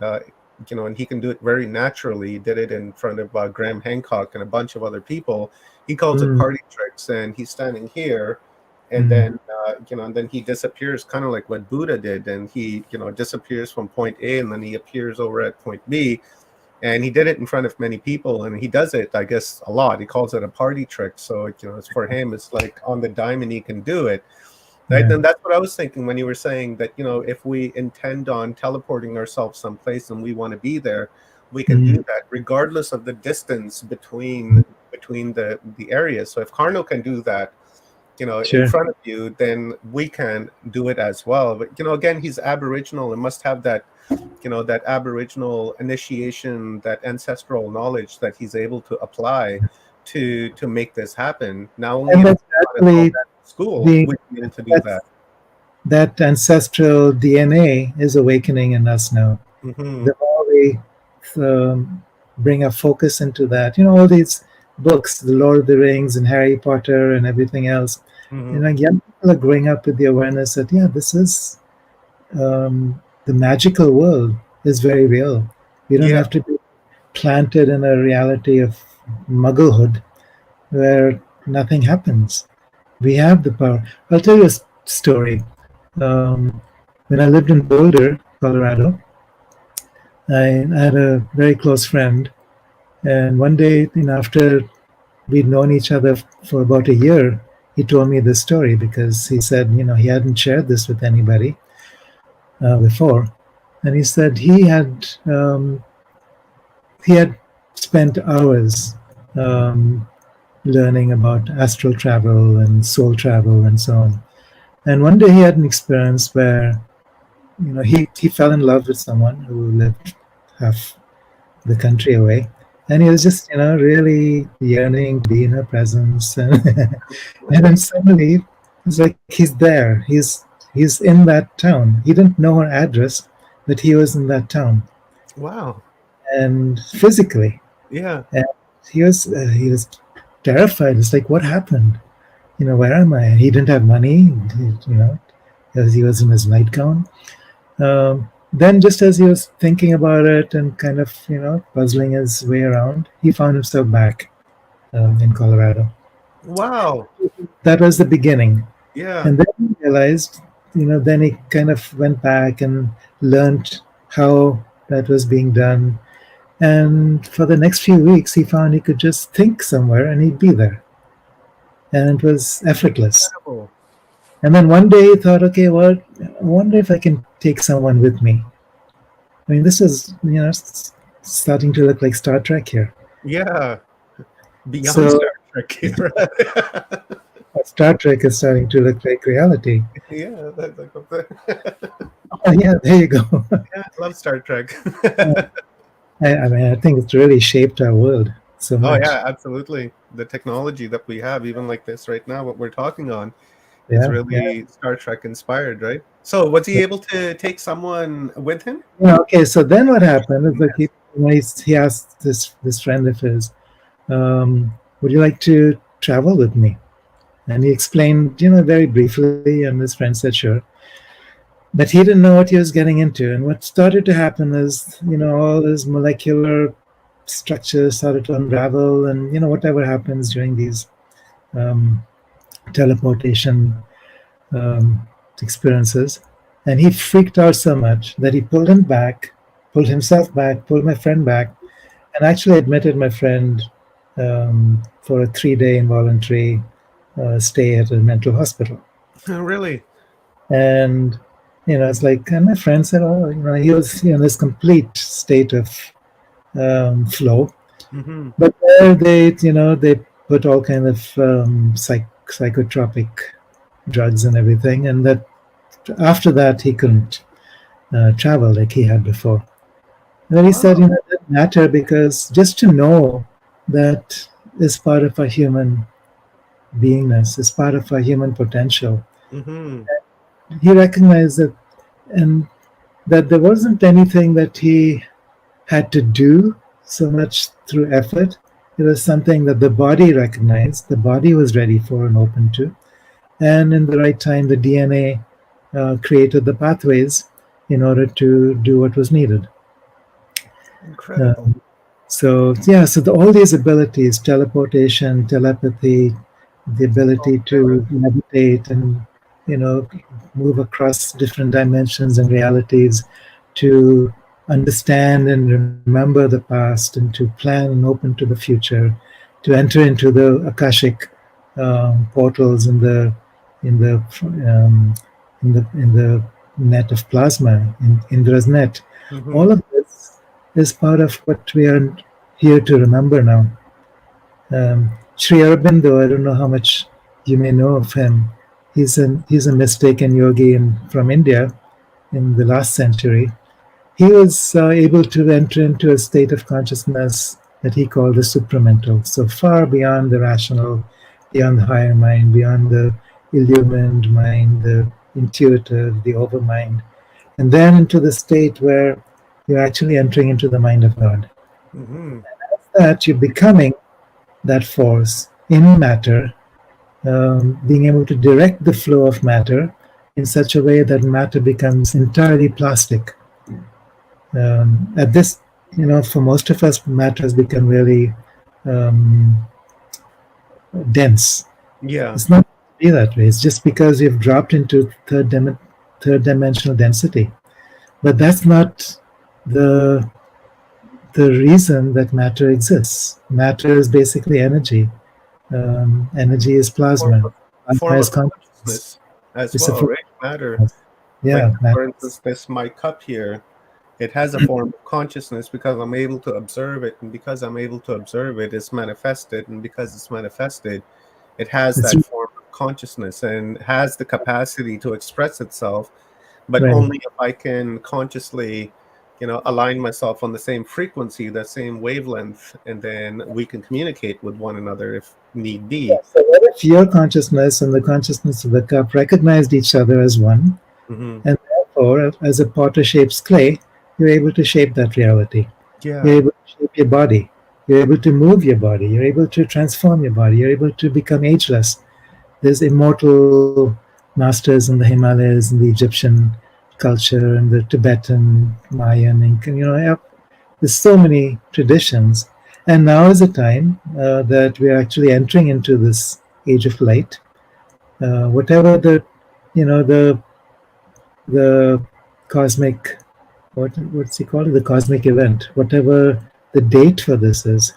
you know, and he can do it very naturally. He did it in front of Graham Hancock and a bunch of other people. He calls it mm, party tricks, and he's standing here. And mm, then, you know, and then he disappears, kind of like what Buddha did. And he, you know, disappears from point A, and then he appears over at point B, and he did it in front of many people, and he does it, I guess, a lot. He calls it a party trick. So, you know, it's for him, it's like on the dime, and he can do it, right? yeah. And that's what I was thinking when you were saying that, you know, if we intend on teleporting ourselves someplace and we want to be there, we can do Mm, that regardless of the distance between the areas. So if Carno can do that, you know, in sure. front of you, then we can do it as well. But, you know, again, he's Aboriginal and must have that, you know, that Aboriginal initiation, that ancestral knowledge that he's able to apply to make this happen. Not only And if that's we taught it all actually that in school, the we'd be able to do that's that. that ancestral DNA is awakening in us now. Hmm. The more we bring a focus into that, you know, all these books, The Lord of the Rings and Harry Potter and everything else, you Hmm. know, young people are growing up with the awareness that, yeah, this is the magical world is very real. We don't Yeah. have to be planted in a reality of mugglehood where nothing happens. We have the power. I'll tell you a story. Um, when I lived in Boulder, Colorado, I had a very close friend, and one day, you know, after we'd known each other for about a year, he told me this story because he said, you know, he hadn't shared this with anybody before, and he said he had spent hours um, learning about astral travel and soul travel and so on. And one day he had an experience where, you know, he fell in love with someone who lived half the country away, and he was just, you know, really yearning to be in her presence, and then suddenly it's like he's there. He's in that town. He didn't know her address, but he was in that town, Wow. and physically, Yeah. and he was terrified. It's like, what happened? You know, where am I? He didn't have money, you know, as he was in his nightgown. Then, just as he was thinking about it and kind of, you know, puzzling his way around, he found himself back in Colorado. Wow. That was the beginning. Yeah. And then he realized, you know, then he kind of went back and learned how that was being done. And for the next few weeks, he found he could just think somewhere and he'd be there. And it was effortless. Incredible. And then one day he thought, okay, well, I wonder if I can take someone with me. I mean, this is, you know, starting to look like Star Trek here. Yeah. Beyond So Star Trek here. Star Trek is starting to look like reality. Yeah. Oh, yeah, there you go. Yeah, I love Star Trek. I mean, I think it's really shaped our world so Oh much. yeah, absolutely. The technology that we have, even like this right now, what we're talking on, is Yeah, yeah. really Star Trek inspired, right? So was he able to take someone with him? Yeah, okay, so then what happened is like he asked this friend of his, would you like to travel with me? And he explained, you know, very briefly, and his friend said sure. But he didn't know what he was getting into. And what started to happen is, you know, all this molecular structures started to unravel, and whatever happens during these um, teleportation um, experiences. And he freaked out so much that he pulled himself back, pulled my friend back, and actually admitted my friend for a 3-day involuntary stay at a mental hospital. Really? And it's like, and my friend said, oh, he was in this complete state of flow. Mm-hmm. But there they put all kind of psychotropic drugs and everything, and that after that he couldn't travel like he had before. And then he said, it doesn't matter, because just to know that is part of our human beingness, is part of our human potential. Mm-hmm. He recognized that, and that there wasn't anything that he had to do so much through effort. It was something that the body recognized, the body was ready for and open to. And in the right time, the DNA created the pathways in order to do what was needed. Incredible. So all these abilities, teleportation, telepathy, the ability to meditate and move across different dimensions and realities, to understand and remember the past, and to plan and open to the future, to enter into the akashic portals in the net of plasma, in Indra's net. Mm-hmm. All of this is part of what we are here to remember now. Sri Aurobindo, I don't know how much you may know of him. He's a mistaken yogi from India in the last century. He was able to enter into a state of consciousness that he called the supramental, so far beyond the rational, beyond the higher mind, beyond the illumined mind, the intuitive, the overmind, and then into the state where you're actually entering into the mind of God. Mm-hmm. That you're becoming that force in matter, being able to direct the flow of matter in such a way that matter becomes entirely plastic. At this, for most of us, matter has become really dense. Yeah. It's not be that way. It's just because you've dropped into third dimensional density. But that's not the reason that matter exists. Matter is basically energy. Energy is plasma. Form Plasma is of consciousness. as It's a well, form right? Matter. of yeah, Like, for instance, my cup here, it has a form of consciousness because I'm able to observe it, and because I'm able to observe it, it's manifested, and because it's manifested, it has It's that form of consciousness and has the capacity to express itself, but right. only if I can consciously, align myself on the same frequency, the same wavelength, and then we can communicate with one another if need be. So what if your consciousness and the consciousness of the cup recognized each other as one, Mm-hmm. and therefore, as a potter shapes clay, you're able to shape that reality. Yeah. You're able to shape your body. You're able to move your body. You're able to transform your body. You're able to become ageless. There's immortal masters in the Himalayas, in the Egyptian culture, and the Tibetan, Mayan, Incan. There's so many traditions. And now is the time that we're actually entering into this age of light. Whatever the cosmic, what's he called it? The cosmic event. Whatever the date for this is,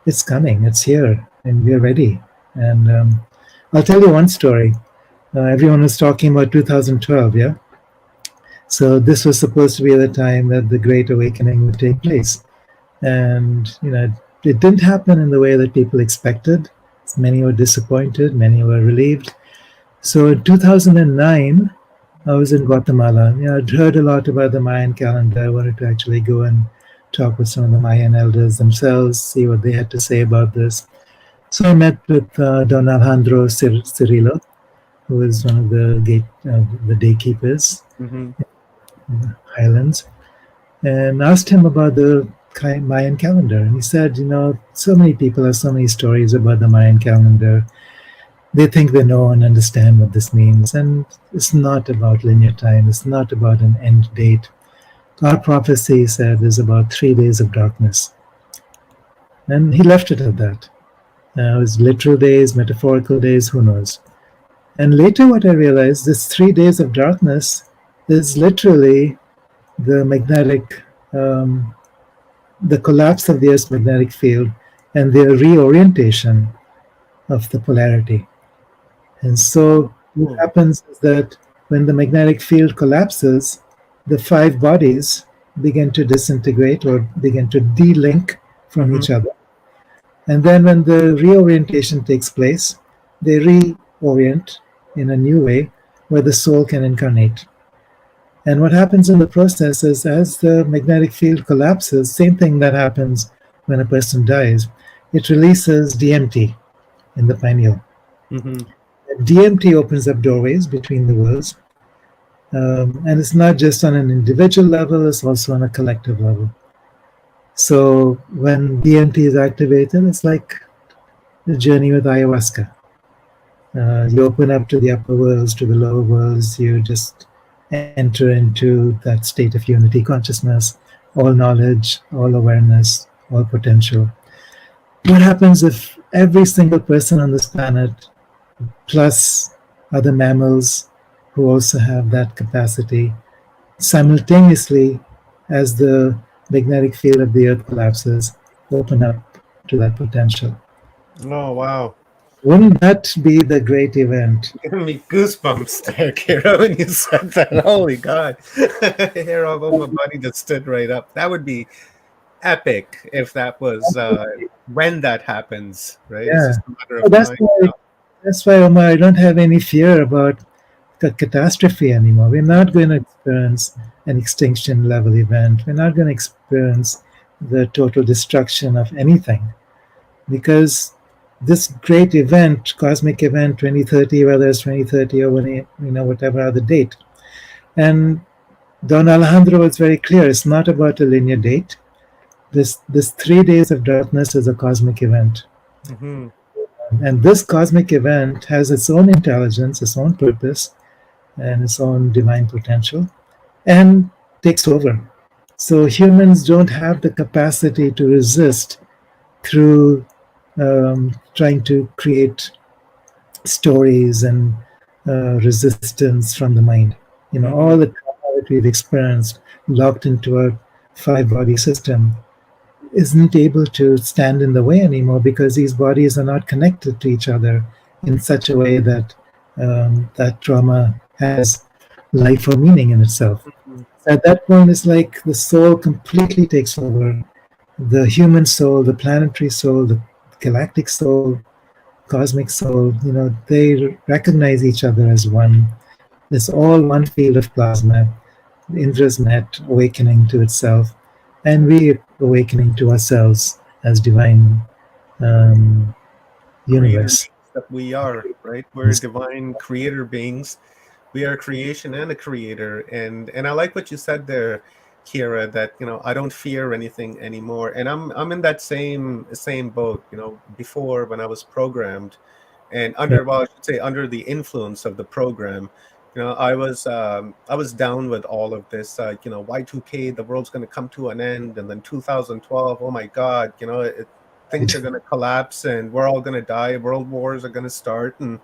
it's coming. It's here, and we're ready. And I'll tell you one story. Everyone was talking about 2012, yeah? So this was supposed to be the time that the Great Awakening would take place. And, it didn't happen in the way that people expected. Many were disappointed, many were relieved. So in 2009, I was in Guatemala. I'd heard a lot about the Mayan calendar. I wanted to actually go and talk with some of the Mayan elders themselves, see what they had to say about this. So I met with Don Alejandro Cirillo, who is one of the daykeepers Mm-hmm. in the highlands, and asked him about the Mayan calendar. And he said, so many people have so many stories about the Mayan calendar. They think they know and understand what this means. And it's not about linear time. It's not about an end date. Our prophecy said is about 3 days of darkness. And he left it at that. It was literal days, metaphorical days, who knows. And later, what I realized, this 3 days of darkness is literally the magnetic, the collapse of the Earth's magnetic field and the reorientation of the polarity. And so, what Oh. happens is that when the magnetic field collapses, the five bodies begin to disintegrate or begin to de-link from Mm-hmm. each other. And then, when the reorientation takes place, they reorient in a new way where the soul can incarnate. And what happens in the process is, as the magnetic field collapses, same thing that happens when a person dies, it releases DMT in the pineal. Mm-hmm. DMT opens up doorways between the worlds. And it's not just on an individual level, it's also on a collective level. So when DMT is activated, it's like the journey with ayahuasca. You open up to the upper worlds, to the lower worlds, you just enter into that state of unity consciousness, all knowledge, all awareness, all potential. What happens if every single person on this planet, plus other mammals who also have that capacity, simultaneously, as the magnetic field of the Earth collapses, open up to that potential? Oh, wow. Wouldn't that be the great event? Giving me goosebumps there, Kira, when you said that. Holy God. Hair all over my body just stood right up. That would be epic if that was when that happens, right? It's Yeah. just a matter So of time now. that's why, Omar, I don't have any fear about the catastrophe anymore. We're not going to experience an extinction level event. We're not going to experience the total destruction of anything, because this great event, cosmic event 2030, whether it's 2030 or whatever other date. And Don Alejandro was very clear, it's not about a linear date. This 3 days of darkness is a cosmic event. Mm-hmm. And this cosmic event has its own intelligence, its own purpose, and its own divine potential, and takes over. So humans don't have the capacity to resist through trying to create stories and resistance from the mind. Mm-hmm. All the trauma that we've experienced locked into our five body system isn't able to stand in the way anymore, because these bodies are not connected to each other in such a way that that trauma has life or meaning in itself. At that point, it's like the soul completely takes over. The human soul, the planetary soul, the galactic soul, cosmic soul, they recognize each other as one. It's all one field of plasma. Indra's net awakening to itself, and we awakening to ourselves as divine um, Creator universe. beings that we are, right? We're divine creator beings. We are creation and a creator. And I like what you said there, Kira, that I don't fear anything anymore. And I'm in that same boat, before when I was programmed and Yeah. I should say under the influence of the program. I was down with all of this, Y2K, the world's going to come to an end, and then 2012, oh my God, things are going to collapse and we're all going to die. World wars are going to start, and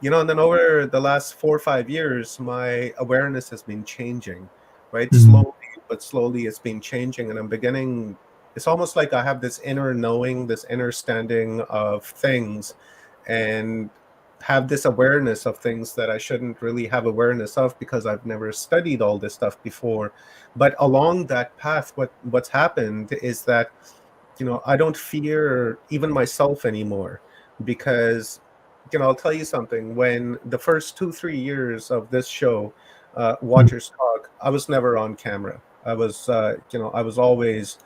then over the last 4 or 5 years, my awareness has been changing, right? Mm. Slowly, but slowly, it's been changing, and I'm beginning. It's almost like I have this inner knowing, this inner standing of things, and have this awareness of things that I shouldn't really have awareness of because I've never studied all this stuff before. But along that path, what's happened is that I don't fear even myself anymore, because I'll tell you something. When the first 2 3 years of this show, Mm. Watchers Talk, I was never on camera. I was always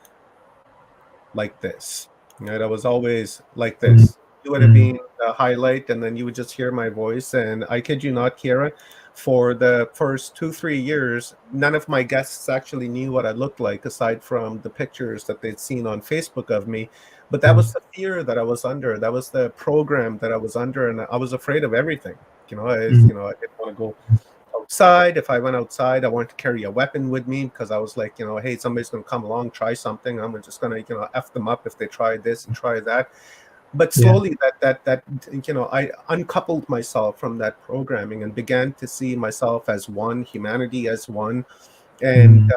like this. Right? I was always like Mm. this. You would have Mm. been the highlight, and then you would just hear my voice. And I kid you not, Kira, for the first 2 3 years, none of my guests actually knew what I looked like, aside from the pictures that they'd seen on Facebook of me. But that Mm. was the fear that I was under. That was the program that I was under, and I was afraid of everything. I Mm. didn't want to go outside. If I went outside, I wanted to carry a weapon with me because I was like, hey, somebody's going to come along, try something. I'm just going to, F them up if they try this and try that. But Yeah. slowly that I uncoupled myself from that programming and began to see myself as one, humanity as one, and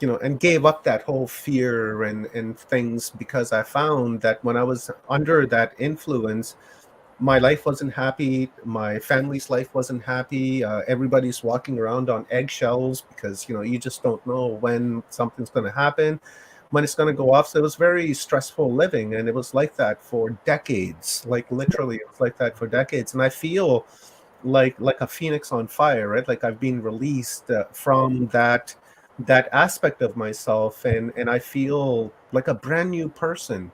and gave up that whole fear and things, because I found that when I was under that influence, my life wasn't happy, my family's life wasn't happy. Everybody's walking around on eggshells because you just don't know when something's going to happen, when it's going to go off. So it was very stressful living, and it was like that for decades. Like literally, it was like that for decades. And I feel like a phoenix on fire, right? Like I've been released from that aspect of myself, and I feel like a brand new person.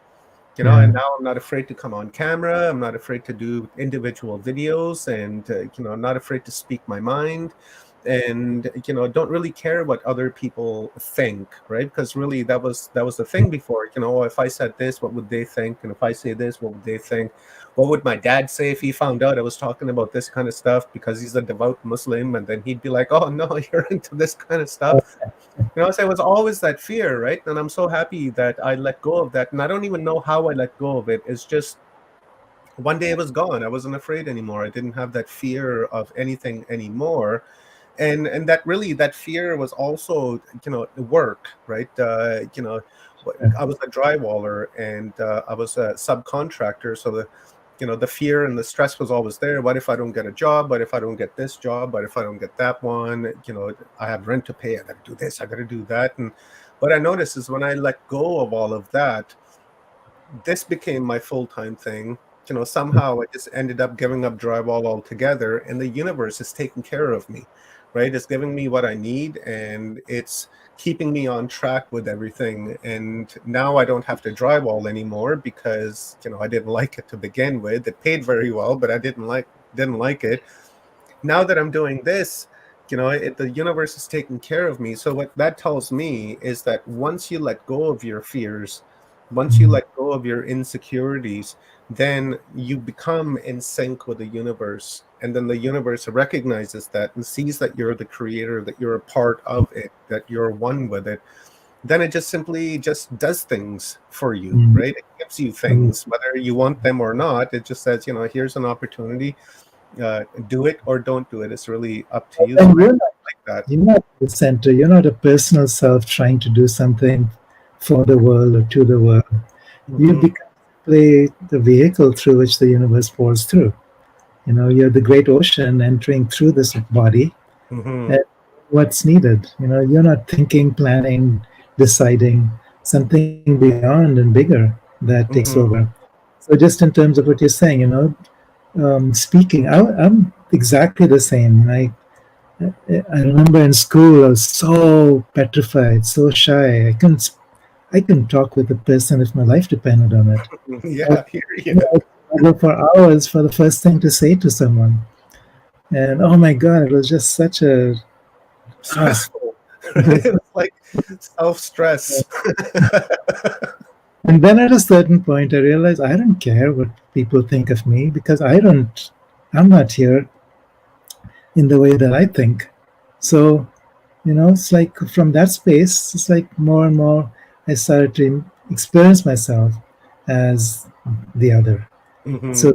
And now I'm not afraid to come on camera. I'm not afraid to do individual videos, and I'm not afraid to speak my mind, and don't really care what other people think, right? Because really that was the thing before. If I said this, what would they think? And if I say this, what would they think? What would my dad say if he found out I was talking about this kind of stuff, because he's a devout Muslim, and then he'd be like, oh no, you're into this kind of stuff. So it was always that fear, right? And I'm so happy that I let go of that. And I don't even know how I let go of it. It's just one day it was gone. I wasn't afraid anymore. I didn't have that fear of anything anymore. And that fear was also, work, right? I was a drywaller, and I was a subcontractor. So the fear and the stress was always there. What if I don't get a job? What if I don't get this job? What if I don't get that one? I have rent to pay. I got to do this. I got to do that. And what I noticed is when I let go of all of that, this became my full-time thing. Somehow I just ended up giving up drywall altogether, and the universe is taking care of me, right? It's giving me what I need, and it's keeping me on track with everything. And now I don't have to drywall anymore because I didn't like it to begin with. It paid very well, but I didn't like it. Now that I'm doing this, the universe is taking care of me. So what that tells me is that once you let go of your fears, once you let go of your insecurities, then you become in sync with the universe. And then the universe recognizes that and sees that you're the creator, that you're a part of it, that you're one with it. Then it just simply just does things for you, right? It gives you things, whether you want them or not. It just says, here's an opportunity. Do it or don't do it. It's really up to you. And You're not the center. You're not a personal self trying to do something for the world or to the world. You become the vehicle through which the universe pours through. You're the great ocean entering through this body. And what's needed? You're not thinking, planning, deciding. Something beyond and bigger that takes over. So just in terms of what you're saying, speaking, I'm exactly the same. I remember in school I was so petrified, so shy. I couldn't talk with a person if my life depended on it. Yeah, I go for hours for the first thing to say to someone. And oh my God, it was just such a stressful. It was like self-stress. And then at a certain point, I realized I don't care what people think of me, because I'm not here in the way that I think. So, it's like from that space, it's like more and more I started to experience myself as the other. So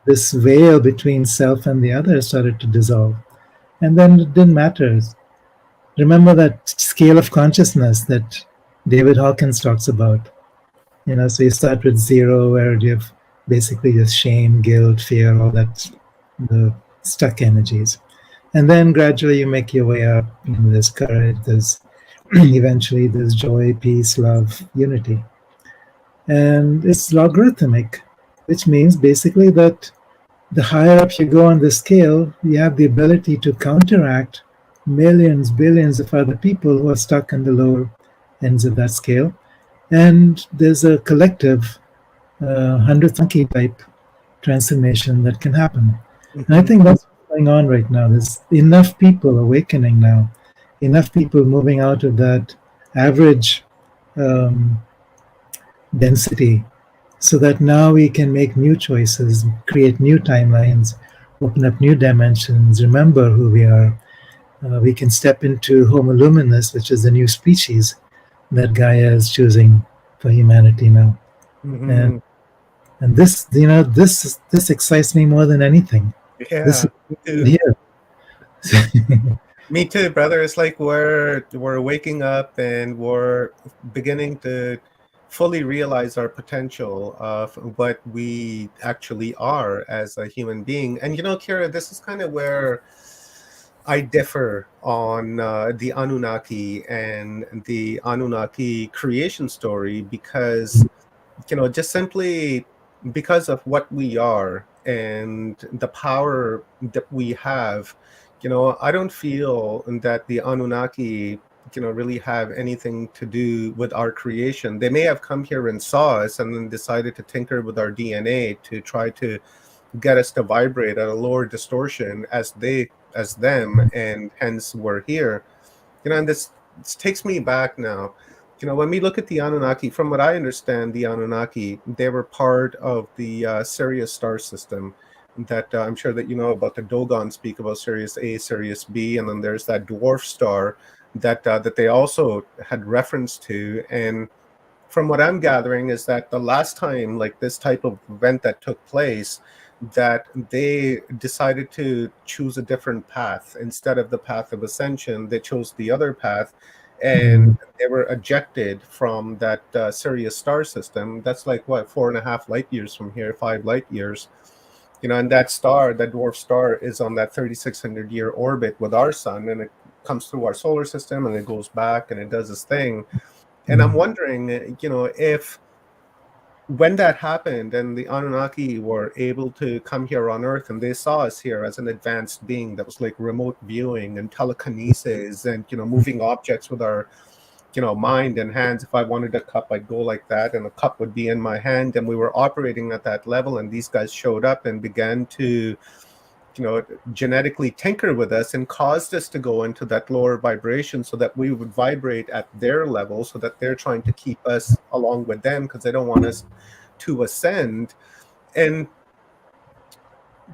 this veil between self and the other started to dissolve. And then it didn't matter. Remember that scale of consciousness that David Hawkins talks about. So you start with zero, where you have basically just shame, guilt, fear, all that, the stuck energies. And then gradually you make your way up. There's courage, there's eventually there's joy, peace, love, unity. And it's logarithmic, which means basically that the higher up you go on the scale, you have the ability to counteract millions, billions of other people who are stuck in the lower ends of that scale. And there's a collective 100th monkey type transformation that can happen. And I think that's what's going on right now. There's enough people awakening now, enough people moving out of that average density, so that now we can make new choices, create new timelines, open up new dimensions, remember who we are. We can step into Homo luminous, which is the new species that Gaia is choosing for humanity now. And Hmm. and this, this excites me more than anything. This Yeah, is me too. here. Me too, brother. It's like we're waking up and we're beginning to fully realize our potential of what we actually are as a human being. And Kira, this is kind of where I differ on the Anunnaki and the Anunnaki creation story because just simply because of what we are and the power that we have, I don't feel that the Anunnaki, really have anything to do with our creation. They may have come here and saw us and then decided to tinker with our DNA to try to get us to vibrate at a lower distortion as them, and hence we're here. And this takes me back now. When we look at the Anunnaki, from what I understand, the Anunnaki, they were part of the Sirius star system that I'm sure that you know about. The Dogon speak about Sirius A, Sirius B, and then there's that dwarf star that they also had reference to. And from what I'm gathering is that the last time like this type of event that took place, that they decided to choose a different path. Instead of the path of ascension, they chose the other path, and Mm, they were ejected from that Sirius star system. That's like what, 4.5 light years from here, 5 light years. And that star, that dwarf star, is on that 3,600-year orbit with our sun, and it comes through our solar system and it goes back and it does its thing. And I'm mm, wondering, if when that happened and the Anunnaki were able to come here on Earth and they saw us here as an advanced being that was like remote viewing and telekinesis and, moving objects with our, mind and hands. If I wanted a cup, I'd go like that and a cup would be in my hand. And we were operating at that level. And these guys showed up and began to, genetically tinker with us and caused us to go into that lower vibration so that we would vibrate at their level, so that they're trying to keep us along with them because they don't want us to ascend. And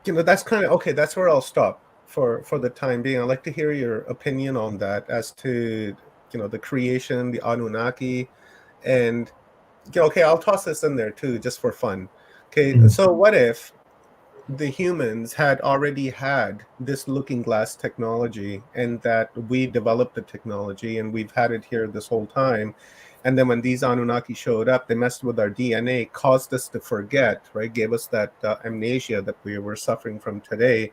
that's kind of okay. That's where I'll stop for the time being. I'd like to hear your opinion on that as to the creation, the Anunnaki. And okay, I'll toss this in there too just for fun. Okay, mm. so what if the humans had already had this looking glass technology, and that we developed the technology and we've had it here this whole time? And then when these Anunnaki showed up, they messed with our DNA, caused us to forget, right? Gave us that amnesia that we were suffering from today.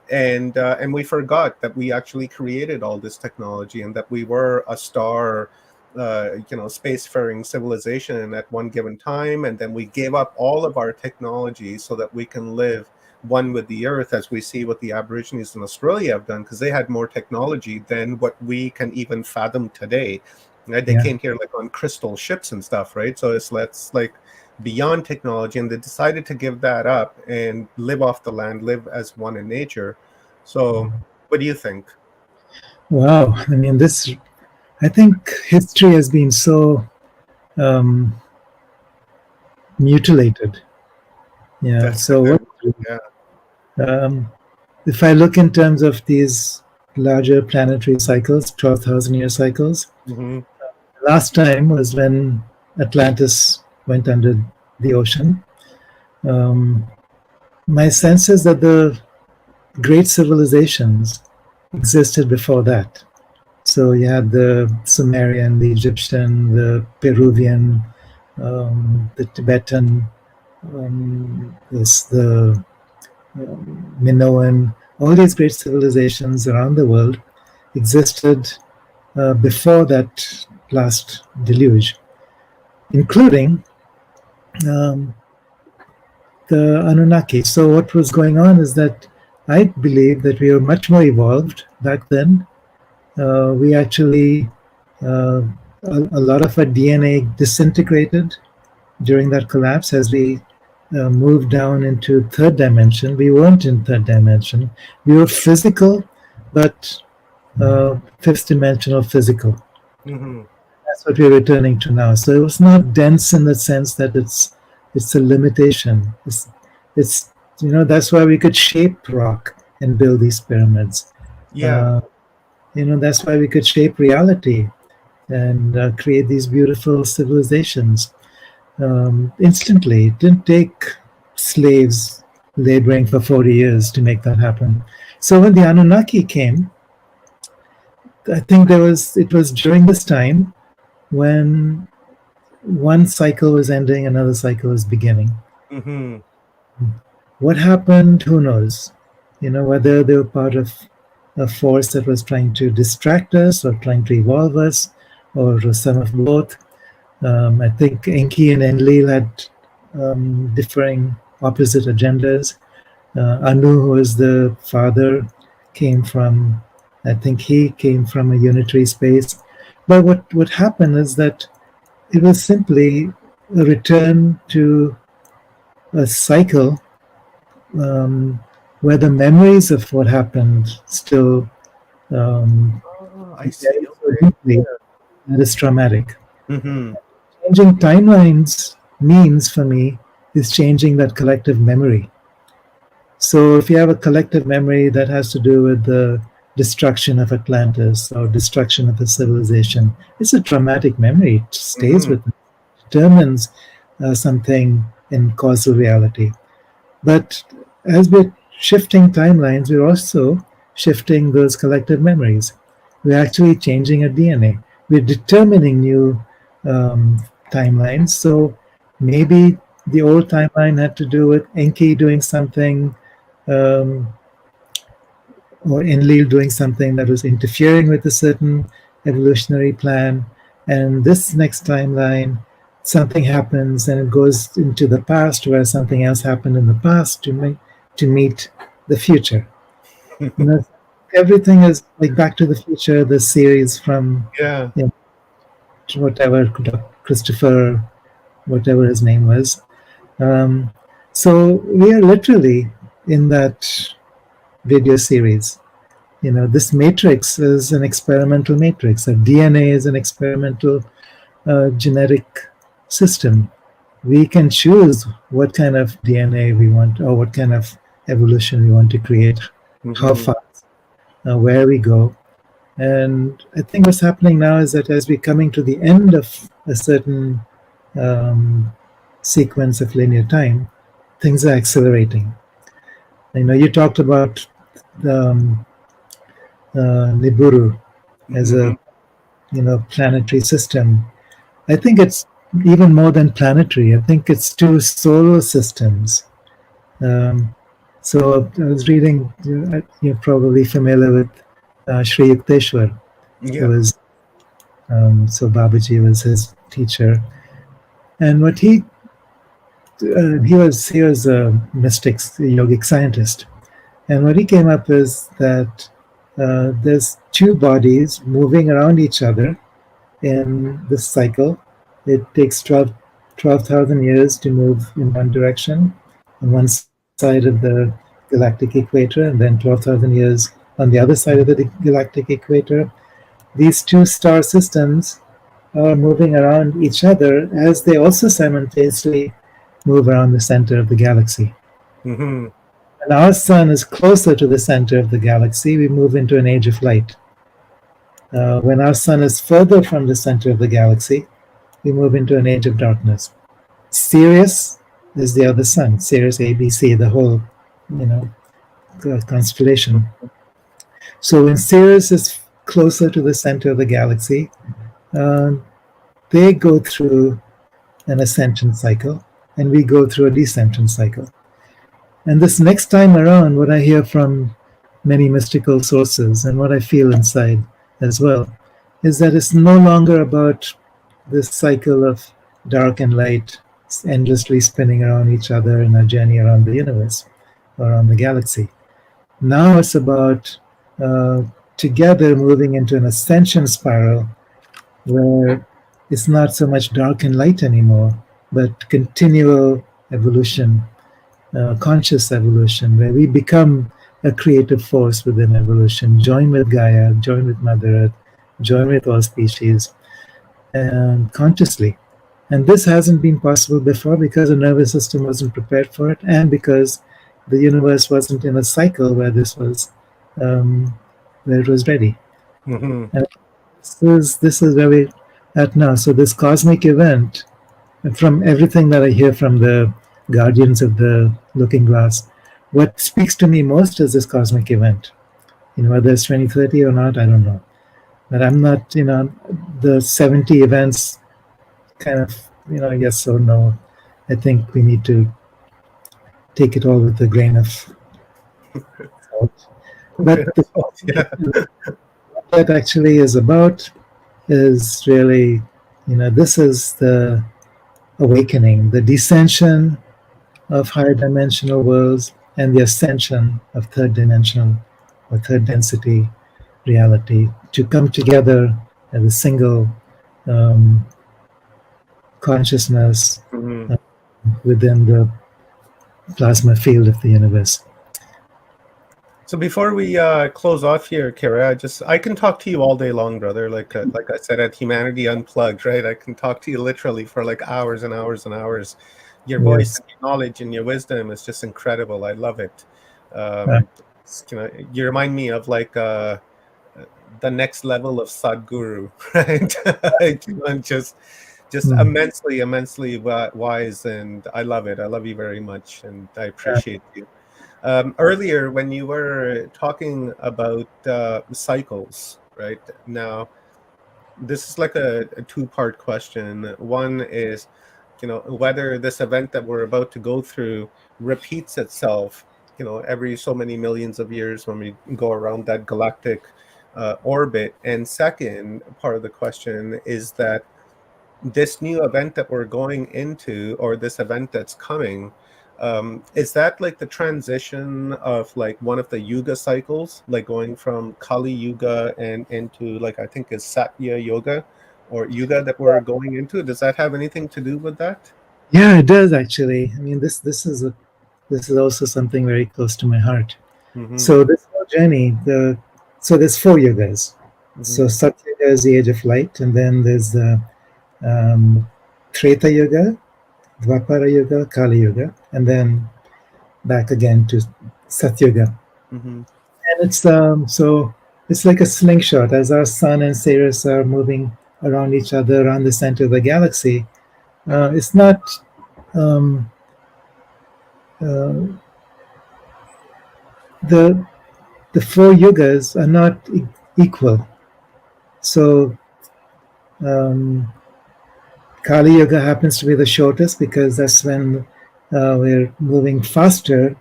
And we forgot that we actually created all this technology and that we were a star, spacefaring civilization at one given time. And then we gave up all of our technology so that we can live one with the earth, as we see what the Aborigines in Australia have done, because they had more technology than what we can even fathom today. Right? They Yeah. came here like on crystal ships and stuff, right? So it's like beyond technology, and they decided to give that up and live off the land, live as one in nature. So what do you think? Wow. I mean, I think history has been so um, mutilated. Yeah. That's a So good what? one. Yeah. Um, if I look in terms of these larger planetary cycles, 12,000-year cycles, Hmm. last time was when Atlantis went under the ocean. Um, my sense is that the great civilizations existed before that. So you had the Sumerian, the Egyptian, the Peruvian, the Tibetan, the Minoan. All these great civilizations around the world existed before that last deluge, including um, the Anunnaki. So what was going on is that I believe that we were much more evolved back then. We actually a lot of our DNA disintegrated during that collapse as we moved down into third dimension. We weren't in third dimension. We were physical, but fifth dimensional physical. Hmm. That's what we're returning to now. So it's not dense in the sense that it's a limitation. It's That's why we could shape rock and build these pyramids. Yeah. Uh, that's why we could shape reality and create these beautiful civilizations instantly. It didn't take slaves laboring for 40 years to make that happen. So when the Anunnaki came, I think it was during this time when one cycle was ending, another cycle was beginning. Mm-hmm. What happened? Who knows? Whether they were part of a force that was trying to distract us or trying to evolve us, or some of both. I think Enki and Enlil had differing, opposite agendas. Anu, who was the father, came from, I think he came from a unitary space. But what happened is that it was simply a return to a cycle where the memories of what happened still Oh, I see. very so Okay. deeply that is traumatic. Mm-hmm. Changing timelines means for me is changing that collective memory. So if you have a collective memory that has to do with the destruction of Atlantis or destruction of a civilization, it's a traumatic memory. It stays Mm-hmm. with it, determines something in causal reality. But as we're shifting timelines, we're also shifting those collective memories. We're actually changing our DNA. We're determining new um, timelines. So maybe the old timeline had to do with Enki doing something, um, or Enlil doing something that was interfering with a certain evolutionary plan. And this next timeline, something happens and it goes into the past where something else happened in the past to meet the future. You know, everything is like Back to the Future, the series from Yeah. you know, whatever Christopher, whatever his name was. Um, so we are literally in that video series. This matrix is an experimental matrix. Our DNA is an experimental genetic system. We can choose what kind of DNA we want or what kind of evolution we want to create, how Mm-hmm. fast, where we go. And I think what's happening now is that as we're coming to the end of a certain um, sequence of linear time, things are accelerating. You talked about um, Nibiru as Mm-hmm. a planetary system. I think it's even more than planetary. I think it's two solar systems. Um, so I was reading. You're probably familiar with Sri Yukteswar, who Yeah. was so Babaji was his teacher, and what he was a mystic yogic scientist, and what he came up is that there's two bodies moving around each other in this cycle. It takes 12,000 years to move in one direction on one side of the galactic equator, and then 12,000 years on the other side of the galactic equator. These two star systems are moving around each other as they also simultaneously move around the center of the galaxy. Mm-hmm. When our sun is closer to the center of the galaxy, we move into an age of light. When our sun is further from the center of the galaxy, we move into an age of darkness. Sirius is the other sun, Sirius ABC, the whole, you know, constellation. So when Sirius is closer to the center of the galaxy, uh, they go through an ascension cycle, and we go through a descension cycle. And this next time around, what I hear from many mystical sources and what I feel inside as well is that it's no longer about this cycle of dark and light endlessly spinning around each other in a journey around the universe, around the galaxy. Now it's about together moving into an ascension spiral where it's not so much dark and light anymore, but continual evolution, conscious evolution, where we become a creative force within evolution, join with Gaia, join with Mother Earth, join with all species, and consciously. And this hasn't been possible before because the nervous system wasn't prepared for it, and because the universe wasn't in a cycle where this was, where it was ready. Hmm. And this is where we're at now. So this cosmic event, from everything that I hear from the guardians of the looking glass, what speaks to me most is this cosmic event. Whether it's 2030 or not, I don't know. But I'm not, the 70 events kind of, yes or no. I think we need to take it all with a grain of salt. But Yeah. what that actually is about is really, this is the awakening, the descension of higher dimensional worlds and the ascension of third dimensional or third density reality to come together as a single um, consciousness Hmm. uh, within the plasma field of the universe. So before we close off here, Kara, I can talk to you all day long, brother. Like I said at Humanity Unplugged, right? I can talk to you literally for like hours and hours and hours. Your voice, Yes. and your knowledge, and your wisdom is just incredible. I love it. Uh, You remind me of like the next level of Sadhguru, right? And just mm, immensely wise, and I love it. I love you very much, and I uh, appreciate you. Earlier, when you were talking about cycles, right? Now, this is like a two-part question. One is, whether this event that we're about to go through repeats itself, every so many millions of years when we go around that galactic orbit. And second part of the question is that this new event that we're going into, or this event that's coming, is that like the transition of like one of the yuga cycles, like going from Kali Yuga and into like I think is Satya Yoga or Yuga that we're going into? Does that have anything to do with that? yeah, it does actually. I mean, this is also something very close to my heart. Mm-hmm. So this whole journey, so there's four yugas. Mm-hmm. So Satya Yuga is the age of light, and then there's the Treta Yuga, Dwapara Yuga, Kali Yuga, and then back again to Satyuga. Mm-hmm. And so it's like a slingshot as our sun and Sirius are moving around each other around the center of the galaxy. It's not um, uh, the the four yugas are not equal. So um, Kali Yuga happens to be the shortest because that's when we're moving faster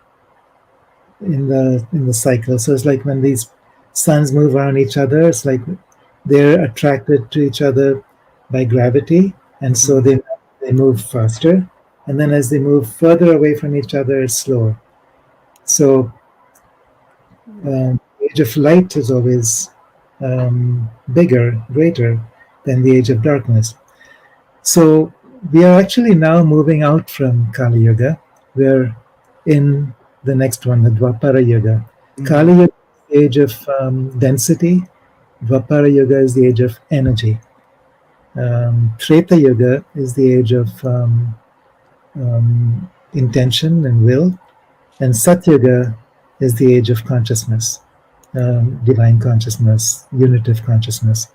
in the cycle. So it's like when these suns move around each other, it's like they're attracted to each other by gravity, and so Mm-hmm. they move faster. And then as they move further away from each other, it's slower. So the age of light is always bigger, greater than the age of darkness. So we are actually now moving out from Kali Yuga. We're in the next one, the Dwapara Yuga. Mm-hmm. Kali Yuga is the age of density. Dwapara Yuga is the age of energy. Treta Yuga is the age of intention and will. And Satyuga is the age of consciousness, divine consciousness, unitive consciousness.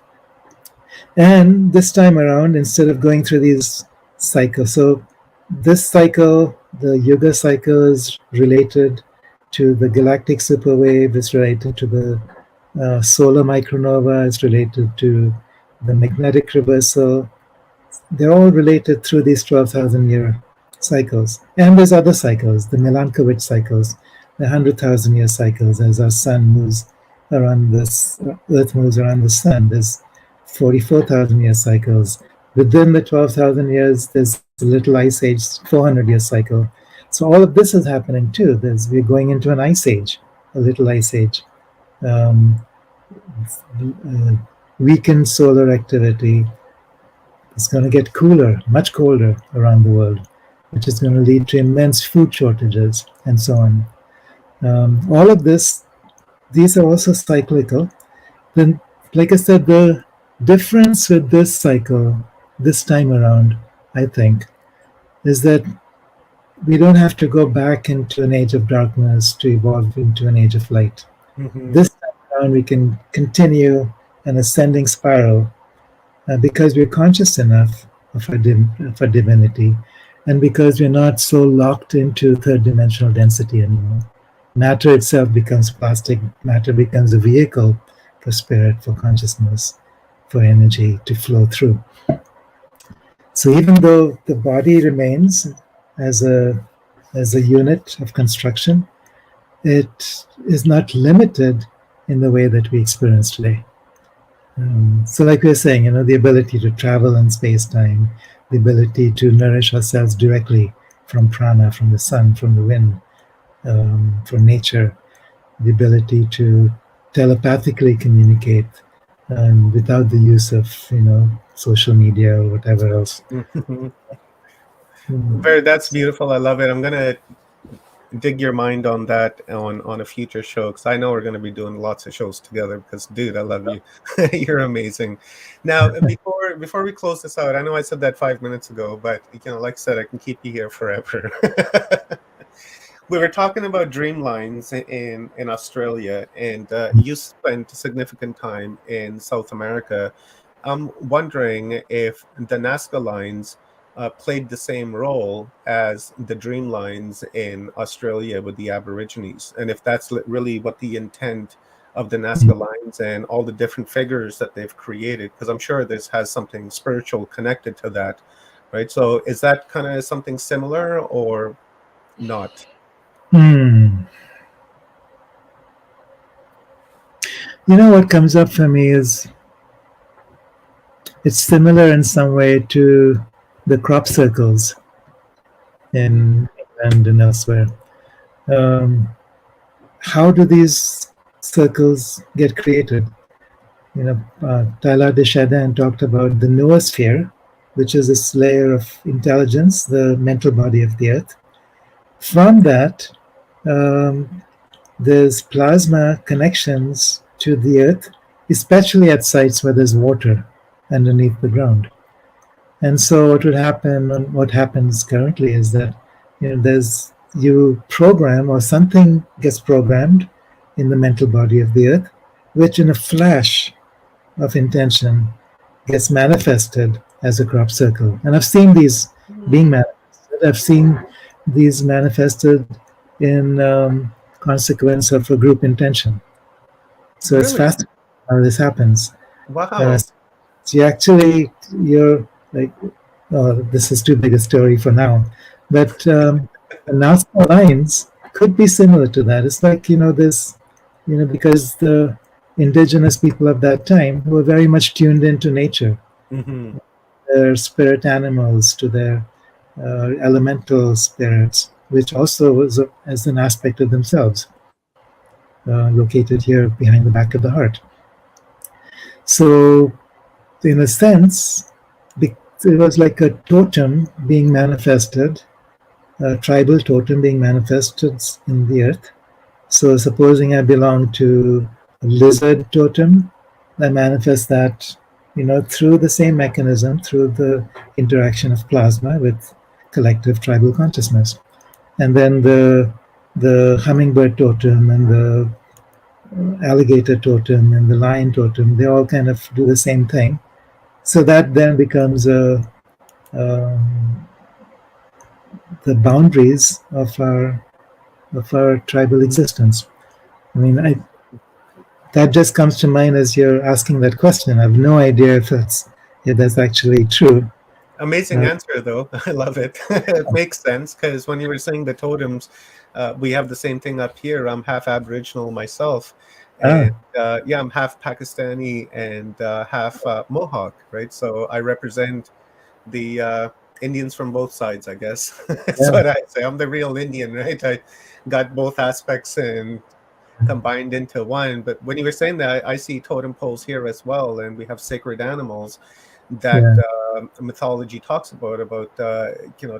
And this time around, instead of going through these cycles, so this cycle, the Yuga cycle, is related to the galactic superwave, it's related to the solar micronova, it's related to the magnetic reversal. They're all related through these 12,000 year cycles. And there's other cycles, the Milankovitch cycles, the 100,000 year cycles, as our sun moves around this, Earth moves around the sun. There's 44,000 year cycles. Within the 12,000 years, there's a little ice age, 400-year cycle. So all of this is happening too. We're going into an ice age, a little ice age. Um, Weakened solar activity. It's going to get cooler, much colder around the world, which is going to lead to immense food shortages and so on. All of these are also cyclical. Then, like I said, the difference with this cycle, this time around, I think, is that we don't have to go back into an age of darkness to evolve into an age of light. Mm-hmm. This time around, we can continue an ascending spiral because we're conscious enough of our divinity, and because we're not so locked into third dimensional density anymore. Matter itself becomes plastic, matter becomes a vehicle for spirit, for consciousness, for energy to flow through. So even though the body remains as a unit of construction, it is not limited in the way that we experience today. So, like we were saying, the ability to travel in space time, the ability to nourish ourselves directly from prana, from the sun, from the wind, from nature, the ability to telepathically communicate without the use of, social media or whatever else. Very, that's beautiful. I love it. I'm gonna dig your mind on that on a future show, because I know we're going to be doing lots of shows together, because dude, I love you. You're amazing. Now, before we close this out, I know I said that 5 minutes ago, but like I said, I can keep you here forever. We were talking about dreamlines in Australia, and you spent significant time in South America. I'm wondering if the Nazca lines played the same role as the dreamlines in Australia with the Aborigines, and if that's really what the intent of the Nazca lines and all the different figures that they've created, because I'm sure this has something spiritual connected to that, right? So is that kind of something similar or not? What comes up for me is it's similar in some way to the crop circles in England and elsewhere. Um, how do these circles get created? Tyler Deschardin talked about the noosphere, which is this layer of intelligence, the mental body of the earth. From that, um, there's plasma connections to the earth, especially at sites where there's water underneath the ground. And so what happens currently is that you program, or something gets programmed in the mental body of the earth, which in a flash of intention gets manifested as a crop circle. And I've seen these being manifested. I've seen these manifested in consequence of a group intention. So it's Really? fascinating how this happens. Wow. So you're like, oh, this is too big a story for now. But the Nazca lines could be similar to that. It's like, because the indigenous people of that time were very much tuned into nature, Mm-hmm. their spirit animals, to their elemental spirits, which also was as an aspect of themselves, located here behind the back of the heart. So, in a sense, it was like a totem being manifested, a tribal totem being manifested in the earth. So, supposing I belong to a lizard totem, I manifest that, through the same mechanism, through the interaction of plasma with collective tribal consciousness. And then the hummingbird totem and the alligator totem and the lion totem, they all kind of do the same thing. So that then becomes um, the boundaries of our tribal existence. I mean, that just comes to mind as you're asking that question. I have no idea if that's actually true. Amazing answer, though. I love it. It makes sense, because when you were saying the totems, we have the same thing up here. I'm half Aboriginal myself, and Ah, yeah, I'm half Pakistani and half Mohawk, right? So I represent the Indians from both sides, I guess. That's yeah, what I say. I'm the real Indian, right? I got both aspects and combined into one. But when you were saying that, I see totem poles here as well, and we have sacred animals that yeah. mythology talks about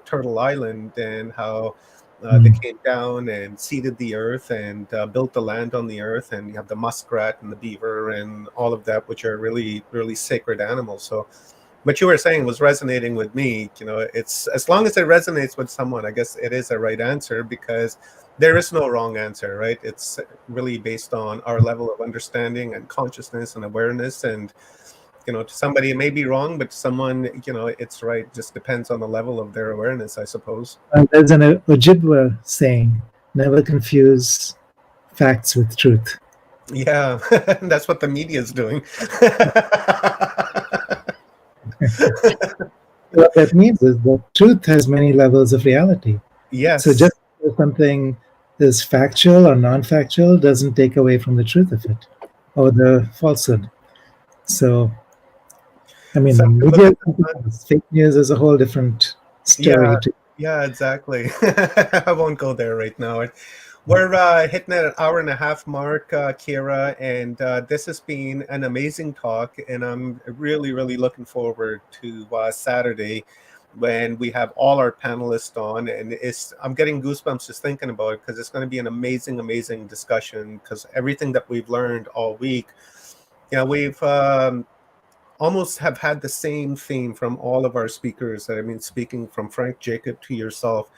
Turtle Island, and how they Mm, came down and seeded the earth and built the land on the earth, and you have the muskrat and the beaver and all of that, which are really really sacred animals. So what you were saying was resonating with me. It's as long as it resonates with someone, I guess it is a right answer, because there is no wrong answer, right? It's really based on our level of understanding and consciousness and awareness. And to somebody it may be wrong, but to someone, it's right. It just depends on the level of their awareness, I suppose. There's an Ojibwa saying, never confuse facts with truth. Yeah, that's what the media is doing. What that means is that truth has many levels of reality. So Yes. just because something is factual or non-factual doesn't take away from the truth of it or the falsehood. So, I mean, So the look media, at the fake news is a whole different yeah, story. yeah, exactly. I won't go there right now. We're hitting an hour and a half mark, Kiara, and this has been an amazing talk. And I'm really, really looking forward to Saturday when we have all our panelists on. And I'm getting goosebumps just thinking about it, because it's going to be an amazing, amazing discussion. Because everything that we've learned all week, we've almost have had the same theme from all of our speakers. I mean, speaking from Frank Jacob to yourself,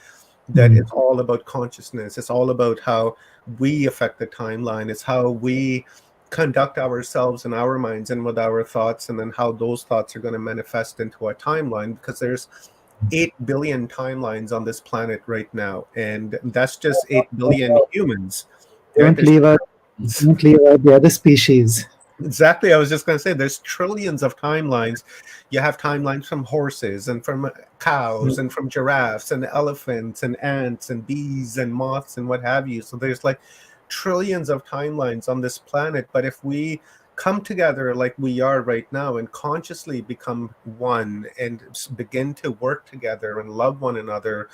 that it's all about consciousness. It's all about how we affect the timeline. It's how we conduct ourselves in our minds and with our thoughts, and then how those thoughts are going to manifest into a timeline, because there's 8 billion timelines on this planet right now, and that's just 8 billion humans, right? Don't leave out, don't leave out the other species. Exactly. I was just going to say there's trillions of timelines. You have timelines from horses and from cows and from giraffes and elephants and ants and bees and moths and what have you. So there's like trillions of timelines on this planet. But if we come together like we are right now and consciously become one and begin to work together and love one another,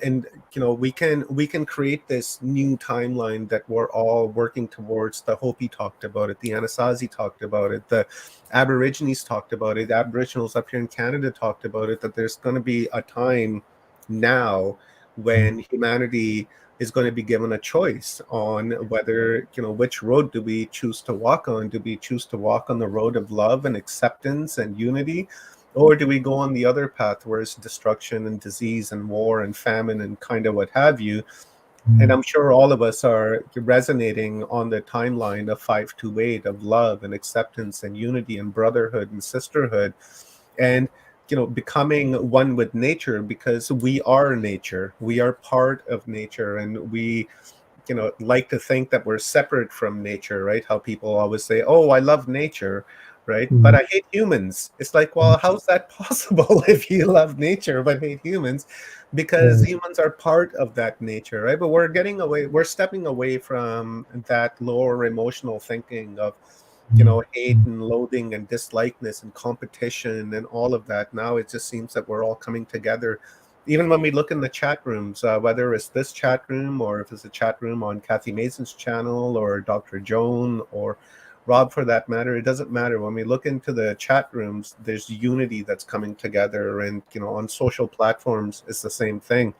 and we can create this new timeline that we're all working towards. The Hopi talked about it, the Anasazi talked about it, the Aborigines talked about it, the Aboriginals up here in Canada talked about it, that there's going to be a time now when humanity is going to be given a choice on whether, which road do we choose to walk on. Do we choose to walk on the road of love and acceptance and unity, or do we go on the other path where it's destruction and disease and war and famine and kind of what have you? And I'm sure all of us are resonating on the timeline of 528 of love and acceptance and unity and brotherhood and sisterhood, and becoming one with nature, because we are nature. We are part of nature, and we like to think that we're separate from nature, right? How people always say, oh, I love nature, right? But I hate humans. It's like, well, how's that possible if you love nature but hate humans? Because humans are part of that nature, right? But we're stepping away from that lower emotional thinking of hate and loathing and dislikeness and competition and all of that. Now it just seems that we're all coming together. Even when we look in the chat rooms, whether it's this chat room or if it's a chat room on Kathy Mason's channel or Dr. Joan or Rob for that matter, it doesn't matter. When we look into the chat rooms, there's unity that's coming together, and on social platforms, it's the same thing.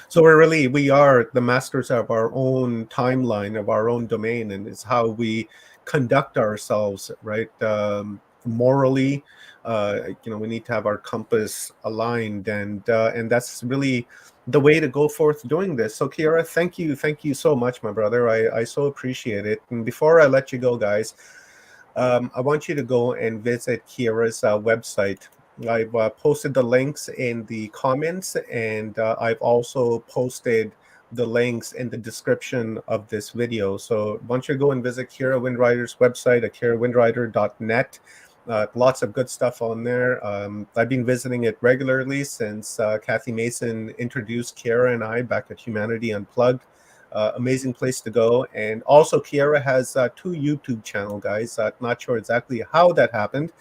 So we are the masters of our own timeline, of our own domain, and it's how we conduct ourselves, right? Morally, we need to have our compass aligned, and that's really the way to go forth doing this. So Kiara, thank you so much, my brother. I so appreciate it. And before I let you go, guys, I want you to go and visit Kiara's website. I've posted the links in the comments, and I've also posted the links in the description of this video. So once you go and visit Kiara Windrider's website at kiarawindrider.net, lots of good stuff on there. I've been visiting it regularly since Kathy Mason introduced Kiara and I back at Humanity Unplugged. Amazing place to go. And also Kiara has 2 YouTube channel, guys. Not sure exactly how that happened.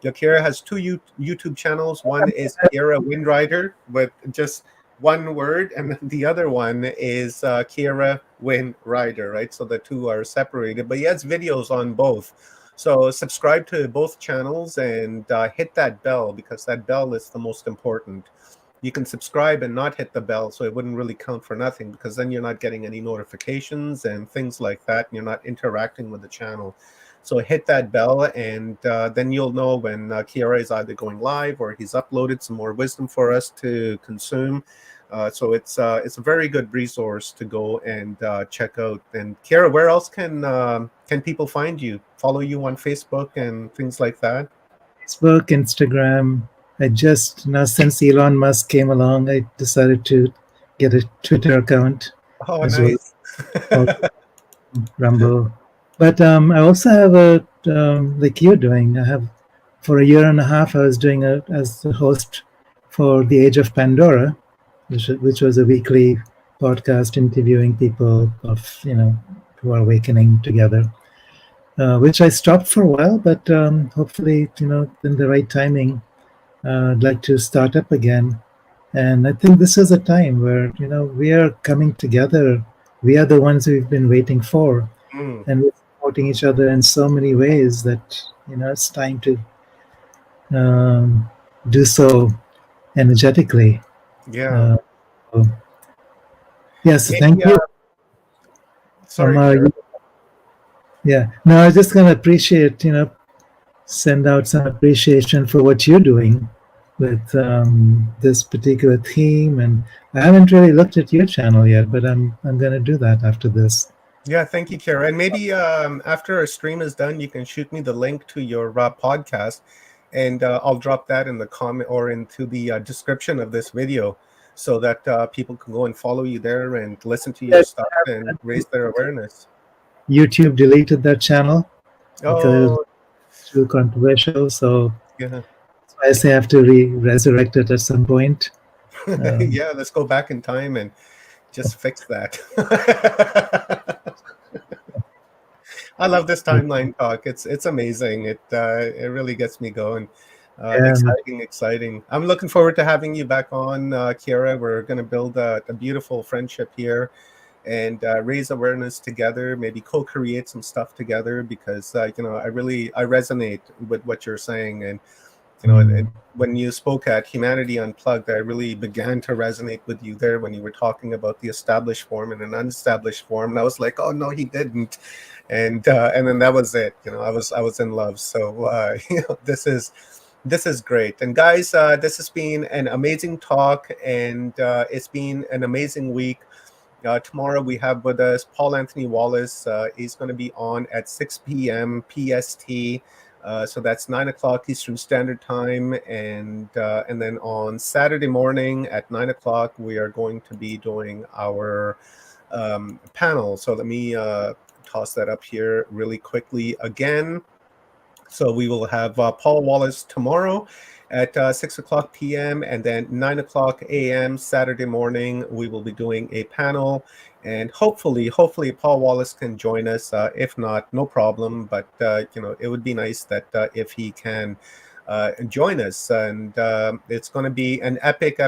Kiara has 2 YouTube channels. One is Kiara Windrider with just one word, and then the other one is Kiara Windrider, right? So the 2 are separated, but he has videos on both. So subscribe to both channels and hit that bell, because that bell is the most important. You can subscribe and not hit the bell, so it wouldn't really count for nothing, because then you're not getting any notifications and things like that, and you're not interacting with the channel. So hit that bell, and then you'll know when Kiara is either going live or he's uploaded some more wisdom for us to consume. So it's a very good resource to go and check out. And Kiara, where else can people find you? Follow you on Facebook and things like that? Facebook, Instagram. I just now, since Elon Musk came along, I decided to get a Twitter account Oh, as well nice. as Rumble. But I also have a like you're doing. I have for a year and a half. I was doing as the host for the Age of Pandora, which was a weekly podcast interviewing people of who are awakening together. Which I stopped for a while, but hopefully in the right timing, I'd like to start up again. And I think this is a time where we are coming together. We are the ones we've been waiting for, Mm, and we're supporting each other in so many ways that it's time to do so energetically. yeah. Uh, so, yes, Maybe, thank you. sorry, Uh, Kiara. yeah, no, I was just gonna appreciate, send out some appreciation for what you're doing with this particular theme. And I haven't really looked at your channel yet, but I'm gonna do that after this. Yeah, thank you, Kiara. And maybe after our stream is done, you can shoot me the link to your podcast, and I'll drop that in the comment or into the description of this video, so that people can go and follow you there and listen to your stuff and raise their awareness. YouTube deleted that channel because it was Oh, too controversial. So yeah. I say I have to resurrect it at some point. Yeah, let's go back in time and just fix that. I love this timeline talk. It's amazing. It really gets me going. Yeah, Exciting. I'm looking forward to having you back on, Kiara. We're going to build a beautiful friendship here and raise awareness together. Maybe co-create some stuff together, because I resonate with what you're saying. And when you spoke at Humanity Unplugged, I really began to resonate with you there when you were talking about the established form and an unestablished form. And I was like, oh no, he didn't. And then that was it. I was in love. So this is great. And guys, this has been an amazing talk, and it's been an amazing week. Tomorrow we have with us Paul Anthony Wallace. He's going to be on at 6 p.m. PST. So that's 9 o'clock Eastern Standard Time. And then on Saturday morning at 9 o'clock, we are going to be doing our panel. So let me toss that up here really quickly again. So we will have Paul Wallace tomorrow at 6 o'clock p.m. and then 9 o'clock a.m. Saturday morning, we will be doing a panel. And hopefully Paul Wallace can join us. If not, no problem. But, it would be nice that if he can join us. And it's going to be an epic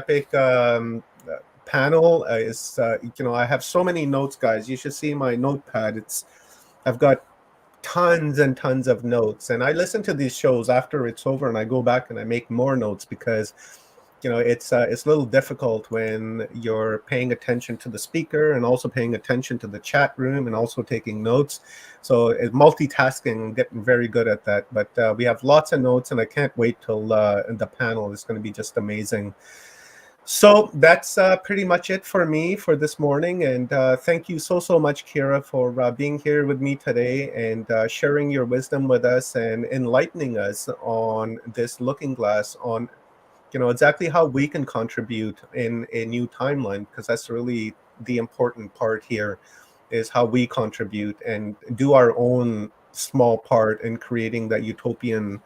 panel. I have so many notes, guys. You should see my notepad. I've got tons and tons of notes, and I listen to these shows after it's over, and I go back and I make more notes, because it's a little difficult when you're paying attention to the speaker and also paying attention to the chat room and also taking notes. So multitasking, getting very good at that. But we have lots of notes, and I can't wait till the panel is going to be just amazing. So that's pretty much it for me for this morning. And thank you so much, Kiara, for being here with me today and sharing your wisdom with us and enlightening us on this looking glass on, exactly how we can contribute in a new timeline, because that's really the important part here, is how we contribute and do our own small part in creating that utopian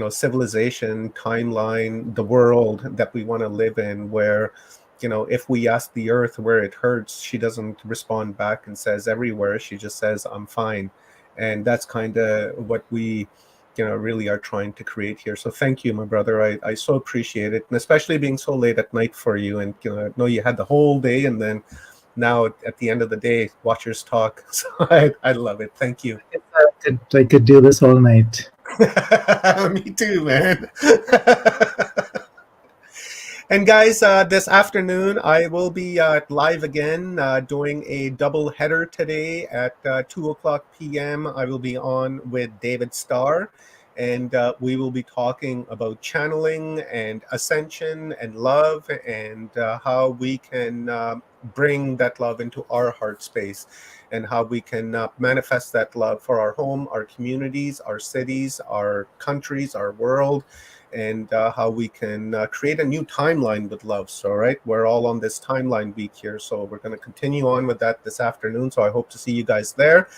civilization, timeline, the world that we want to live in, where, if we ask the earth where it hurts, she doesn't respond back and says everywhere. She just says, I'm fine. And that's kind of what we, really are trying to create here. So thank you, my brother. I so appreciate it. And especially being so late at night for you. And, I know you had the whole day, and then now at the end of the day, watchers talk. So I love it. Thank you. I could do this all night. Me too, man. And guys, this afternoon I will be live again, doing a double header today at 2 o'clock p.m. I will be on with David Starr, and we will be talking about channeling and ascension and love, and how we can bring that love into our heart space, and how we can manifest that love for our home, our communities, our cities, our countries, our world, and how we can create a new timeline with love. So, right, we're all on this timeline week here, so we're going to continue on with that this afternoon. So I hope to see you guys there.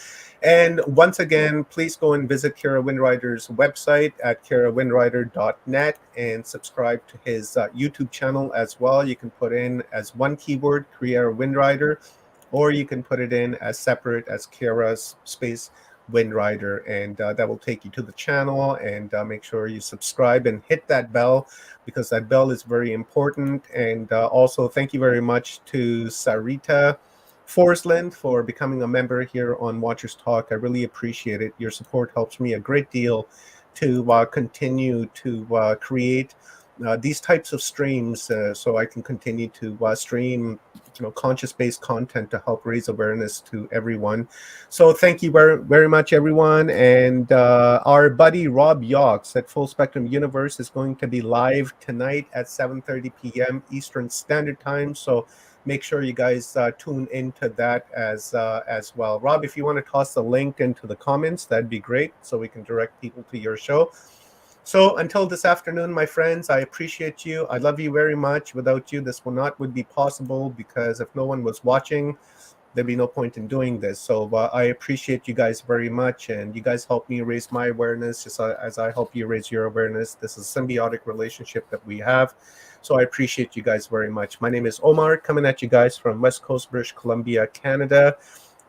And once again, please go and visit Kiara Windrider's website at kiarawindrider.net and subscribe to his YouTube channel as well. You can put in as one keyword, Kiara Windrider, or you can put it in as separate as Kiara's space Windrider, and that will take you to the channel. And make sure you subscribe and hit that bell, because that bell is very important. And also thank you very much to Sarita Forsland for becoming a member here on Watchers Talk. I really appreciate it. Your support helps me a great deal to continue to create these types of streams, so I can continue to stream conscious-based content to help raise awareness to everyone. So thank you very, very much, everyone. And our buddy Rob Yawks at Full Spectrum Universe is going to be live tonight at 7:30 p.m. Eastern Standard Time. So make sure you guys tune into that as well. Rob, if you want to toss the link into the comments, that'd be great, so we can direct people to your show. So until this afternoon, my friends, I appreciate you. I love you very much. Without you, this would be possible, because if no one was watching, there'd be no point in doing this. So I appreciate you guys very much, and you guys help me raise my awareness just as I help you raise your awareness. This is a symbiotic relationship that we have. So I appreciate you guys very much. My name is Omar, coming at you guys from West Coast, British Columbia, Canada.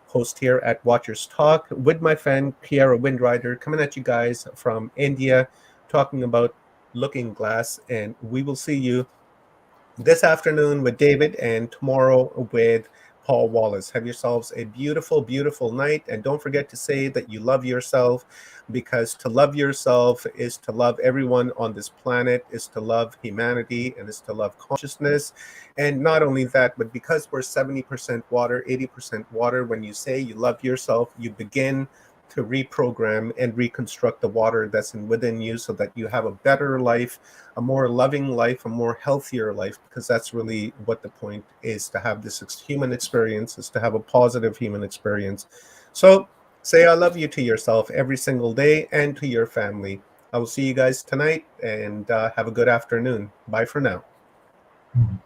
Host here at Watchers Talk with my friend Kiara Windrider, coming at you guys from India, talking about looking glass. And we will see you this afternoon with David, and tomorrow with Paul Wallace. Have yourselves a beautiful, beautiful night. And don't forget to say that you love yourself, because to love yourself is to love everyone on this planet, is to love humanity, and is to love consciousness. And not only that, but because we're 70% water, 80% water, when you say you love yourself, you begin to reprogram and reconstruct the water that's within you, so that you have a better life, a more loving life, a more healthier life, because that's really what the point is, to have this human experience, is to have a positive human experience. So say I love you to yourself every single day, and to your family. I will see you guys tonight, and have a good afternoon. Bye for now. Mhm.